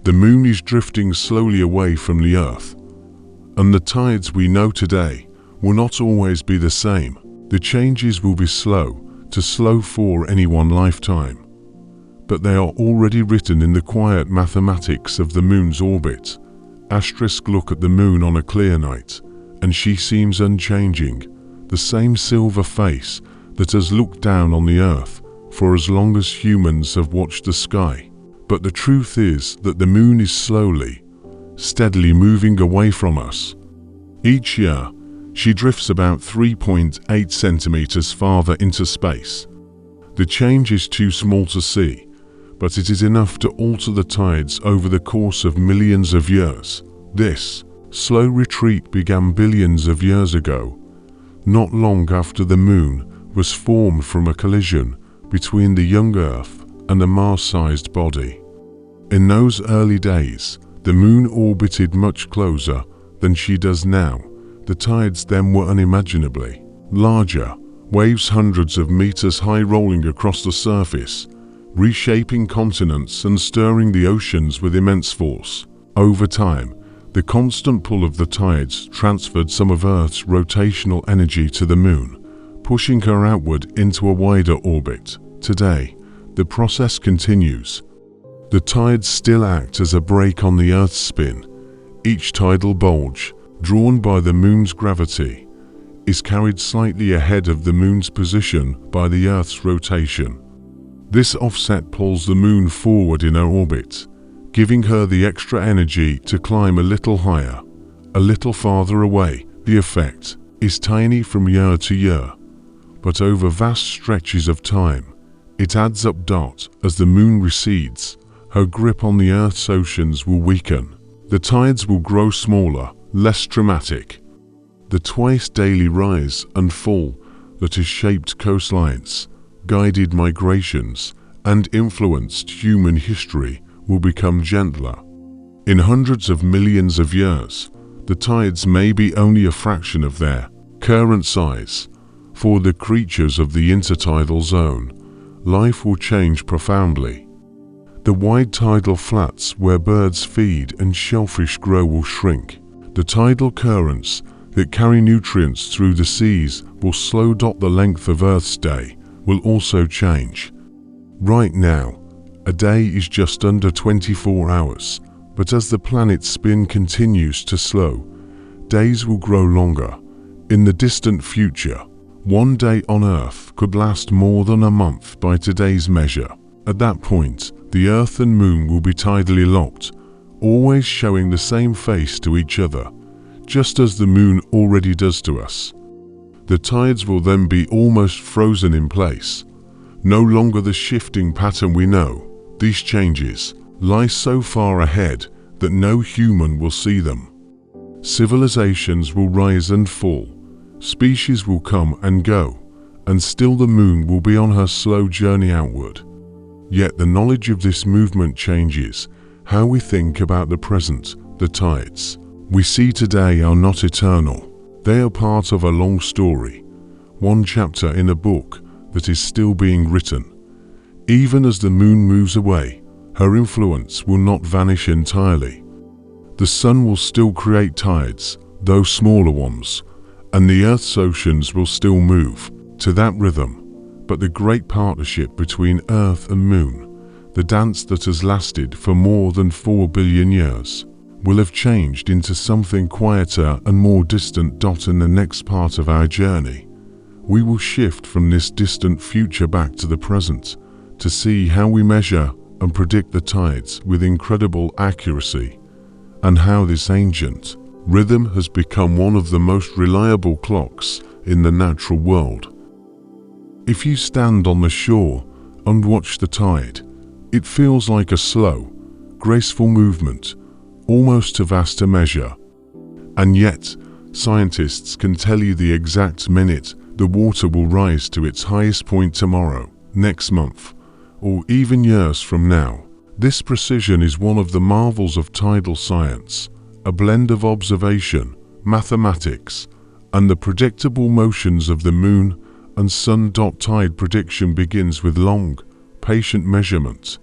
The moon is drifting slowly away from the Earth, and the tides we know today will not always be the same. The changes will be slow for any one lifetime, but they are already written in the quiet mathematics of the moon's orbit. Look at the moon on a clear night, and she seems unchanging, the same silver face that has looked down on the Earth for as long as humans have watched the sky. But the truth is that the moon is slowly, steadily moving away from us. Each year, she drifts about 3.8 centimeters farther into space. The change is too small to see, but it is enough to alter the tides over the course of millions of years. This slow retreat began billions of years ago, not long after the moon was formed from a collision between the young Earth and a Mars-sized body. In those early days, the moon orbited much closer than she does now. The tides then were unimaginably larger, waves hundreds of meters high rolling across the surface, reshaping continents and stirring the oceans with immense force. Over time, the constant pull of the tides transferred some of Earth's rotational energy to the moon, pushing her outward into a wider orbit. Today, the process continues. The tides still act as a brake on the Earth's spin. Each tidal bulge, drawn by the moon's gravity, is carried slightly ahead of the moon's position by the Earth's rotation. This offset pulls the moon forward in her orbit, giving her the extra energy to climb a little higher, a little farther away. The effect is tiny from year to year, but over vast stretches of time, it adds up. As the moon recedes, her grip on the Earth's oceans will weaken. The tides will grow smaller, less dramatic. The twice-daily rise and fall that has shaped coastlines, guided migrations, and influenced human history will become gentler. In hundreds of millions of years, the tides may be only a fraction of their current size. For the creatures of the intertidal zone, life will change profoundly. The wide tidal flats where birds feed and shellfish grow will shrink. The tidal currents that carry nutrients through the seas will slow. The length of Earth's day will also change. Right now, a day is just under 24 hours, but as the planet's spin continues to slow, days will grow longer. In the distant future, one day on Earth could last more than a month by today's measure. At that point, the Earth and Moon will be tidally locked, always showing the same face to each other, just as the Moon already does to us. The tides will then be almost frozen in place, no longer the shifting pattern we know. These changes lie so far ahead that no human will see them. Civilizations will rise and fall, species will come and go, and still the Moon will be on her slow journey outward. Yet the knowledge of this movement changes how we think about the present. The tides we see today are not eternal. They are part of a long story, one chapter in a book that is still being written. Even as the Moon moves away, her influence will not vanish entirely. The Sun will still create tides, though smaller ones, and the Earth's oceans will still move to that rhythm. But the great partnership between Earth and Moon, the dance that has lasted for more than 4 billion years, will have changed into something quieter and more distant. In the next part of our journey, we will shift from this distant future back to the present to see how we measure and predict the tides with incredible accuracy, and how this ancient rhythm has become one of the most reliable clocks in the natural world. If you stand on the shore and watch the tide, it feels like a slow, graceful movement, almost too vast to measure. And yet, scientists can tell you the exact minute the water will rise to its highest point tomorrow, next month, or even years from now. This precision is one of the marvels of tidal science, a blend of observation, mathematics, and the predictable motions of the Moon and Sun. Tide prediction begins with long, patient measurement.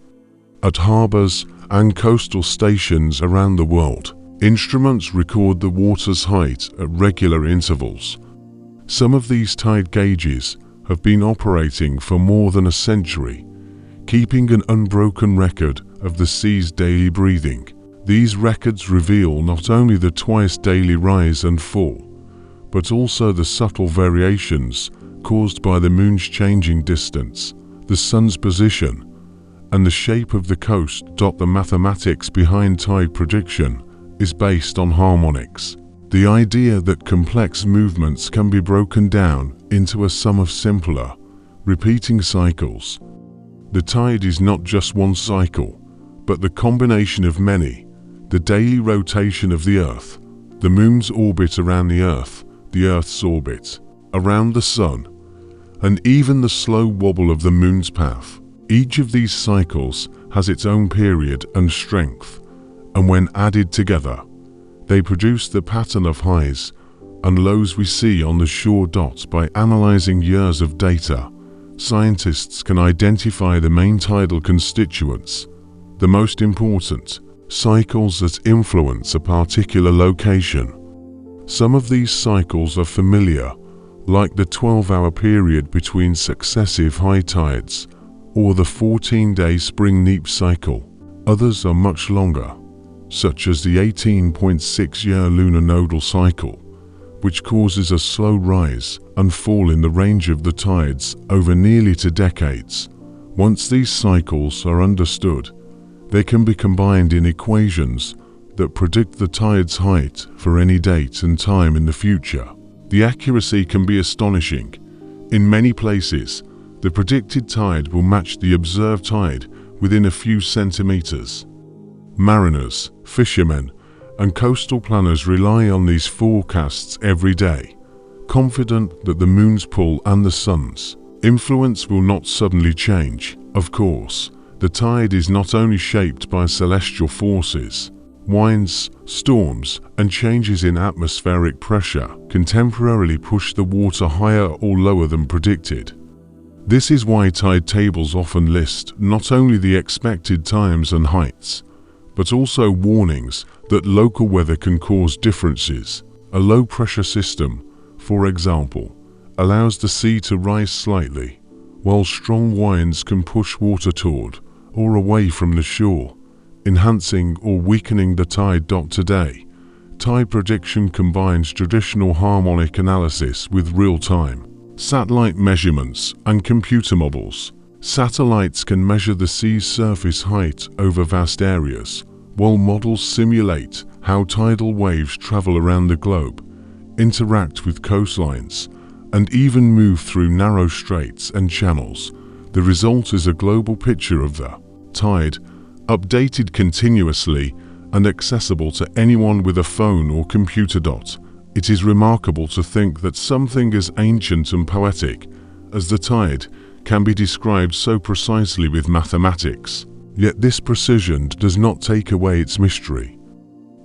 At harbors and coastal stations around the world, instruments record the water's height at regular intervals. Some of these tide gauges have been operating for more than a century, keeping an unbroken record of the sea's daily breathing. These records reveal not only the twice daily rise and fall, but also the subtle variations caused by the Moon's changing distance, the Sun's position, and the shape of the coast. The mathematics behind tide prediction is based on harmonics, the idea that complex movements can be broken down into a sum of simpler, repeating cycles. The tide is not just one cycle, but the combination of many: the daily rotation of the Earth, the Moon's orbit around the Earth's orbit around the Sun, and even the slow wobble of the Moon's path. Each of these cycles has its own period and strength, and when added together, they produce the pattern of highs and lows we see on the shore. By analyzing years of data, scientists can identify the main tidal constituents, the most important cycles that influence a particular location. Some of these cycles are familiar, like the 12-hour period between successive high tides, or the 14-day spring neap cycle. Others are much longer, such as the 18.6-year lunar nodal cycle, which causes a slow rise and fall in the range of the tides over nearly 2 decades. Once these cycles are understood, they can be combined in equations that predict the tide's height for any date and time in the future. The accuracy can be astonishing. In many places, the predicted tide will match the observed tide within a few centimeters. Mariners, fishermen, and coastal planners rely on these forecasts every day, confident that the Moon's pull and the Sun's influence will not suddenly change. Of course, the tide is not only shaped by celestial forces. Winds, storms, and changes in atmospheric pressure can temporarily push the water higher or lower than predicted. This is why tide tables often list not only the expected times and heights, but also warnings that local weather can cause differences. A low-pressure system, for example, allows the sea to rise slightly, while strong winds can push water toward or away from the shore, enhancing or weakening the tide. Today, tide prediction combines traditional harmonic analysis with real-time satellite measurements and computer models. Satellites can measure the sea's surface height over vast areas, while models simulate how tidal waves travel around the globe, interact with coastlines, and even move through narrow straits and channels. The result is a global picture of the tide, updated continuously and accessible to anyone with a phone or computer. It is remarkable to think that something as ancient and poetic as the tide can be described so precisely with mathematics. Yet this precision does not take away its mystery.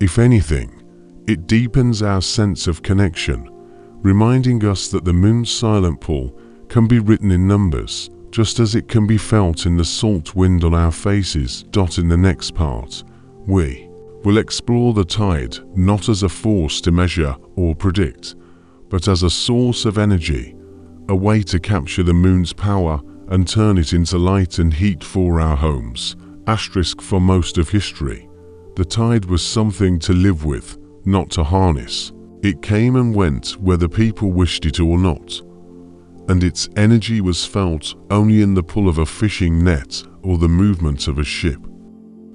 If anything, it deepens our sense of connection, reminding us that the moon's silent pull can be written in numbers, just as it can be felt in the salt wind on our faces. In the next part, we will explore the tide not as a force to measure or predict, but as a source of energy, a way to capture the moon's power and turn it into light and heat for our homes. For most of history, the tide was something to live with, not to harness. It came and went whether people wished it or not, and its energy was felt only in the pull of a fishing net or the movement of a ship.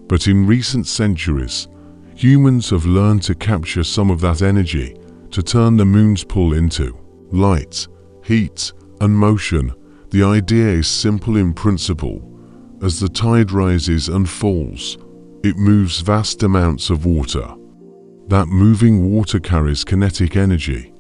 But in recent centuries, humans have learned to capture some of that energy, to turn the moon's pull into light, heat, and motion. The idea is simple in principle. As the tide rises and falls, it moves vast amounts of water. That moving water carries kinetic energy,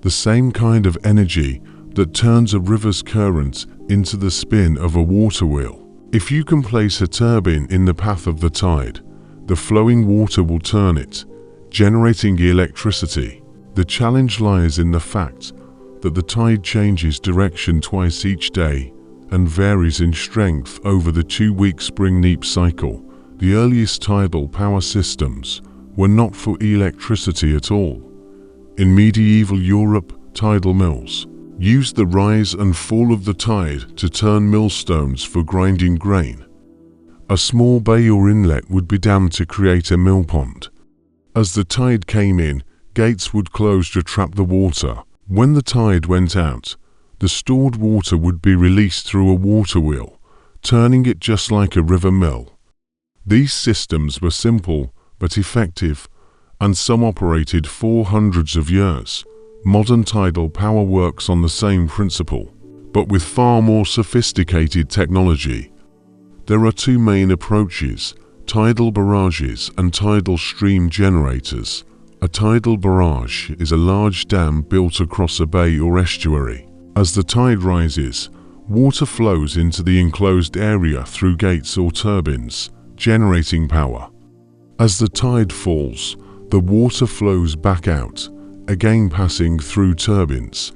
the same kind of energy that turns a river's current into the spin of a water wheel. If you can place a turbine in the path of the tide, the flowing water will turn it, generating electricity. The challenge lies in the fact that the tide changes direction twice each day and varies in strength over the 2-week spring-neap cycle. The earliest tidal power systems were not for electricity at all. In medieval Europe, tidal mills used the rise and fall of the tide to turn millstones for grinding grain. A small bay or inlet would be dammed to create a mill pond. As the tide came in, gates would close to trap the water. When the tide went out, the stored water would be released through a water wheel, turning it just like a river mill. These systems were simple but effective, and some operated for hundreds of years. Modern tidal power works on the same principle, but with far more sophisticated technology. There are two main approaches: tidal barrages and tidal stream generators. A tidal barrage is a large dam built across a bay or estuary. As the tide rises, water flows into the enclosed area through gates or turbines, generating power. As the tide falls, the water flows back out, again passing through turbines.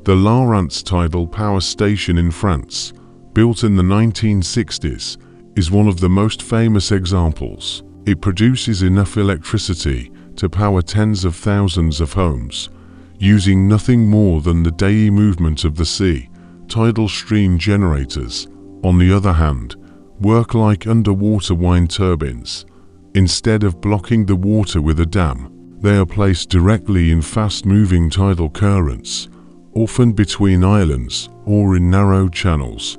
The Narrated tidal power station in France, built in the 1960s, is one of the most famous examples. It produces enough electricity to power tens of thousands of homes, using nothing more than the daily movement of the sea. Tidal stream generators, on the other hand, work like underwater wind turbines. Instead of blocking the water with a dam, they are placed directly in fast-moving tidal currents, often between islands or in narrow channels.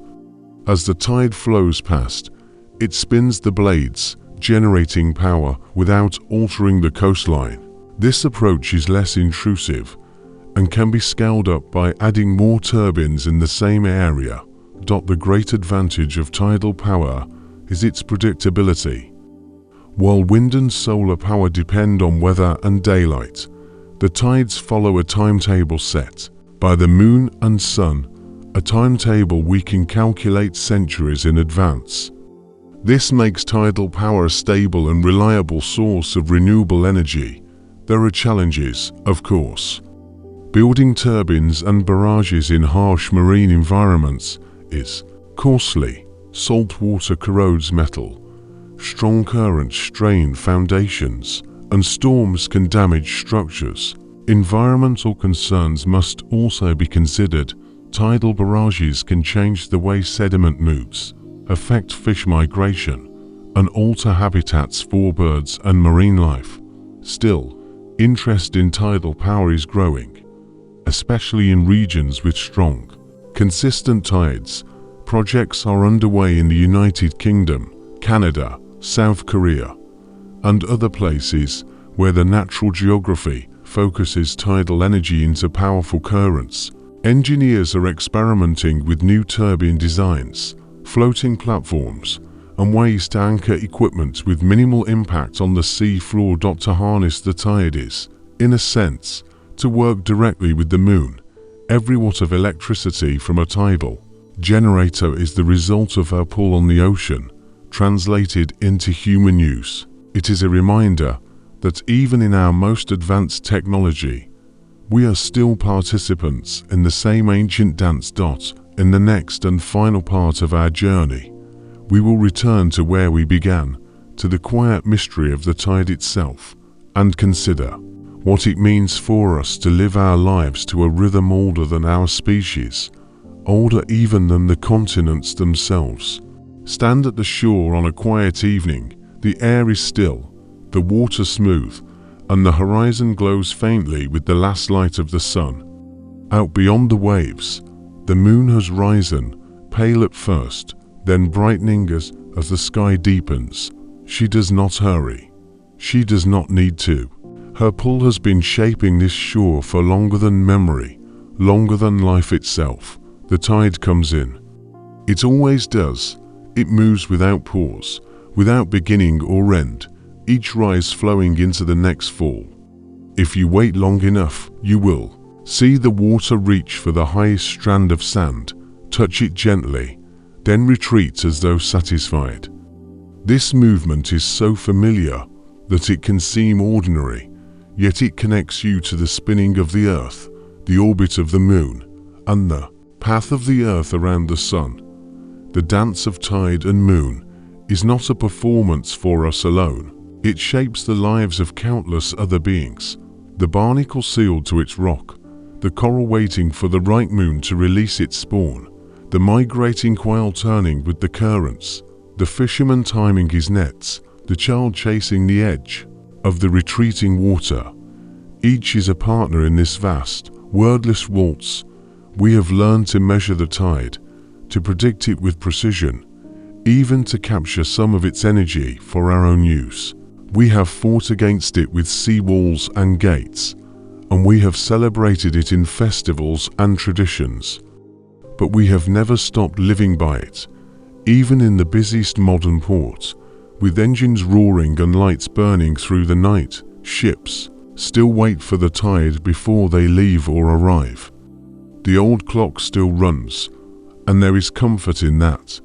As the tide flows past, it spins the blades, generating power without altering the coastline. This approach is less intrusive and can be scaled up by adding more turbines in the same area. The great advantage of tidal power is its predictability. While wind and solar power depend on weather and daylight, the tides follow a timetable set by the moon and sun, a timetable we can calculate centuries in advance. This makes tidal power a stable and reliable source of renewable energy. There are challenges, of course. Building turbines and barrages in harsh marine environments is costly. Salt water corrodes metal. Strong currents strain foundations, and storms can damage structures. Environmental concerns must also be considered. Tidal barrages can change the way sediment moves, affect fish migration, and alter habitats for birds and marine life. Still, interest in tidal power is growing, especially in regions with strong, consistent tides. Projects are underway in the United Kingdom, Canada, South Korea, and other places where the natural geography focuses tidal energy into powerful currents. Engineers are experimenting with new turbine designs, floating platforms, and ways to anchor equipment with minimal impact on the sea floor. To harness the tide is, in a sense, to work directly with the moon. Every watt of electricity from a tidal generator is the result of her pull on the ocean, translated into human use. It is a reminder that even in our most advanced technology, we are still participants in the same ancient dance. In the next and final part of our journey, we will return to where we began, to the quiet mystery of the tide itself, and consider what it means for us to live our lives to a rhythm older than our species, older even than the continents themselves. Stand at the shore on a quiet evening. The air is still, the water smooth, and the horizon glows faintly with the last light of the sun. Out beyond the waves, the moon has risen, pale at first, then brightening as the sky deepens. She does not hurry. She does not need to. Her pull has been shaping this shore for longer than memory, longer than life itself. The tide comes in. It always does. It moves without pause, without beginning or end, each rise flowing into the next fall. If you wait long enough, you will see the water reach for the highest strand of sand, touch it gently, then retreat as though satisfied. This movement is so familiar that it can seem ordinary, yet it connects you to the spinning of the earth, the orbit of the moon, and the path of the earth around the sun. The dance of tide and moon is not a performance for us alone. It shapes the lives of countless other beings. The barnacle sealed to its rock, the coral waiting for the right moon to release its spawn, the migrating quail turning with the currents, the fisherman timing his nets, the child chasing the edge of the retreating water. Each is a partner in this vast, wordless waltz. We have learned to measure the tide, to predict it with precision, even to capture some of its energy for our own use. We have fought against it with sea walls and gates, and we have celebrated it in festivals and traditions. But we have never stopped living by it, even in the busiest modern port, with engines roaring and lights burning through the night. Ships still wait for the tide before they leave or arrive. The old clock still runs, and there is comfort in that.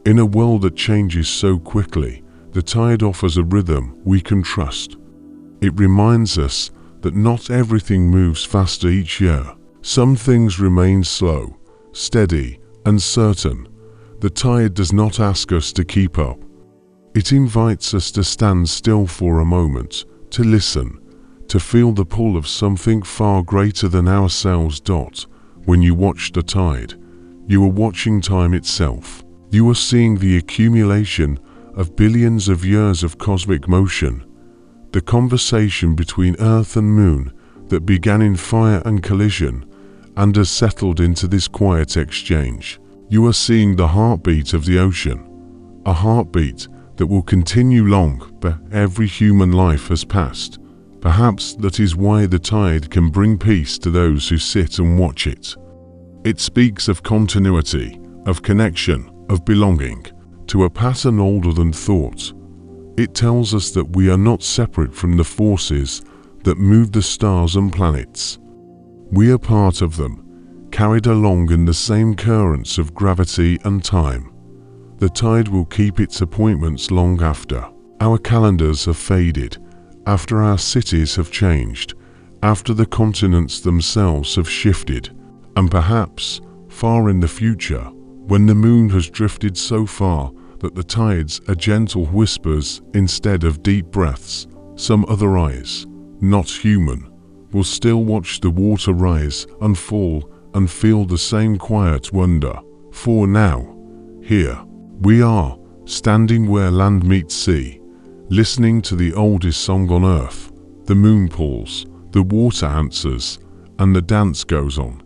In a world that changes so quickly, the tide offers a rhythm we can trust. It reminds us that not everything moves faster each year. Some things remain slow, steady, and certain. The tide does not ask us to keep up. It invites us to stand still for a moment, to listen, to feel the pull of something far greater than ourselves. When you watch the tide, you are watching time itself. You are seeing the accumulation of billions of years of cosmic motion, the conversation between Earth and Moon that began in fire and collision and has settled into this quiet exchange. You are seeing the heartbeat of the ocean, a heartbeat that will continue long but every human life has passed. Perhaps that is why the tide can bring peace to those who sit and watch it. It speaks of continuity, of connection, of belonging to a pattern older than thought. It tells us that we are not separate from the forces that move the stars and planets. We are part of them, carried along in the same currents of gravity and time. The tide will keep its appointments long after our calendars have faded, after our cities have changed, after the continents themselves have shifted, and perhaps far in the future, when the moon has drifted so far that the tides are gentle whispers instead of deep breaths, some other eyes, not human, will still watch the water rise and fall and feel the same quiet wonder. For now, here, we are, standing where land meets sea, listening to the oldest song on earth. The moon pulls, the water answers, and the dance goes on.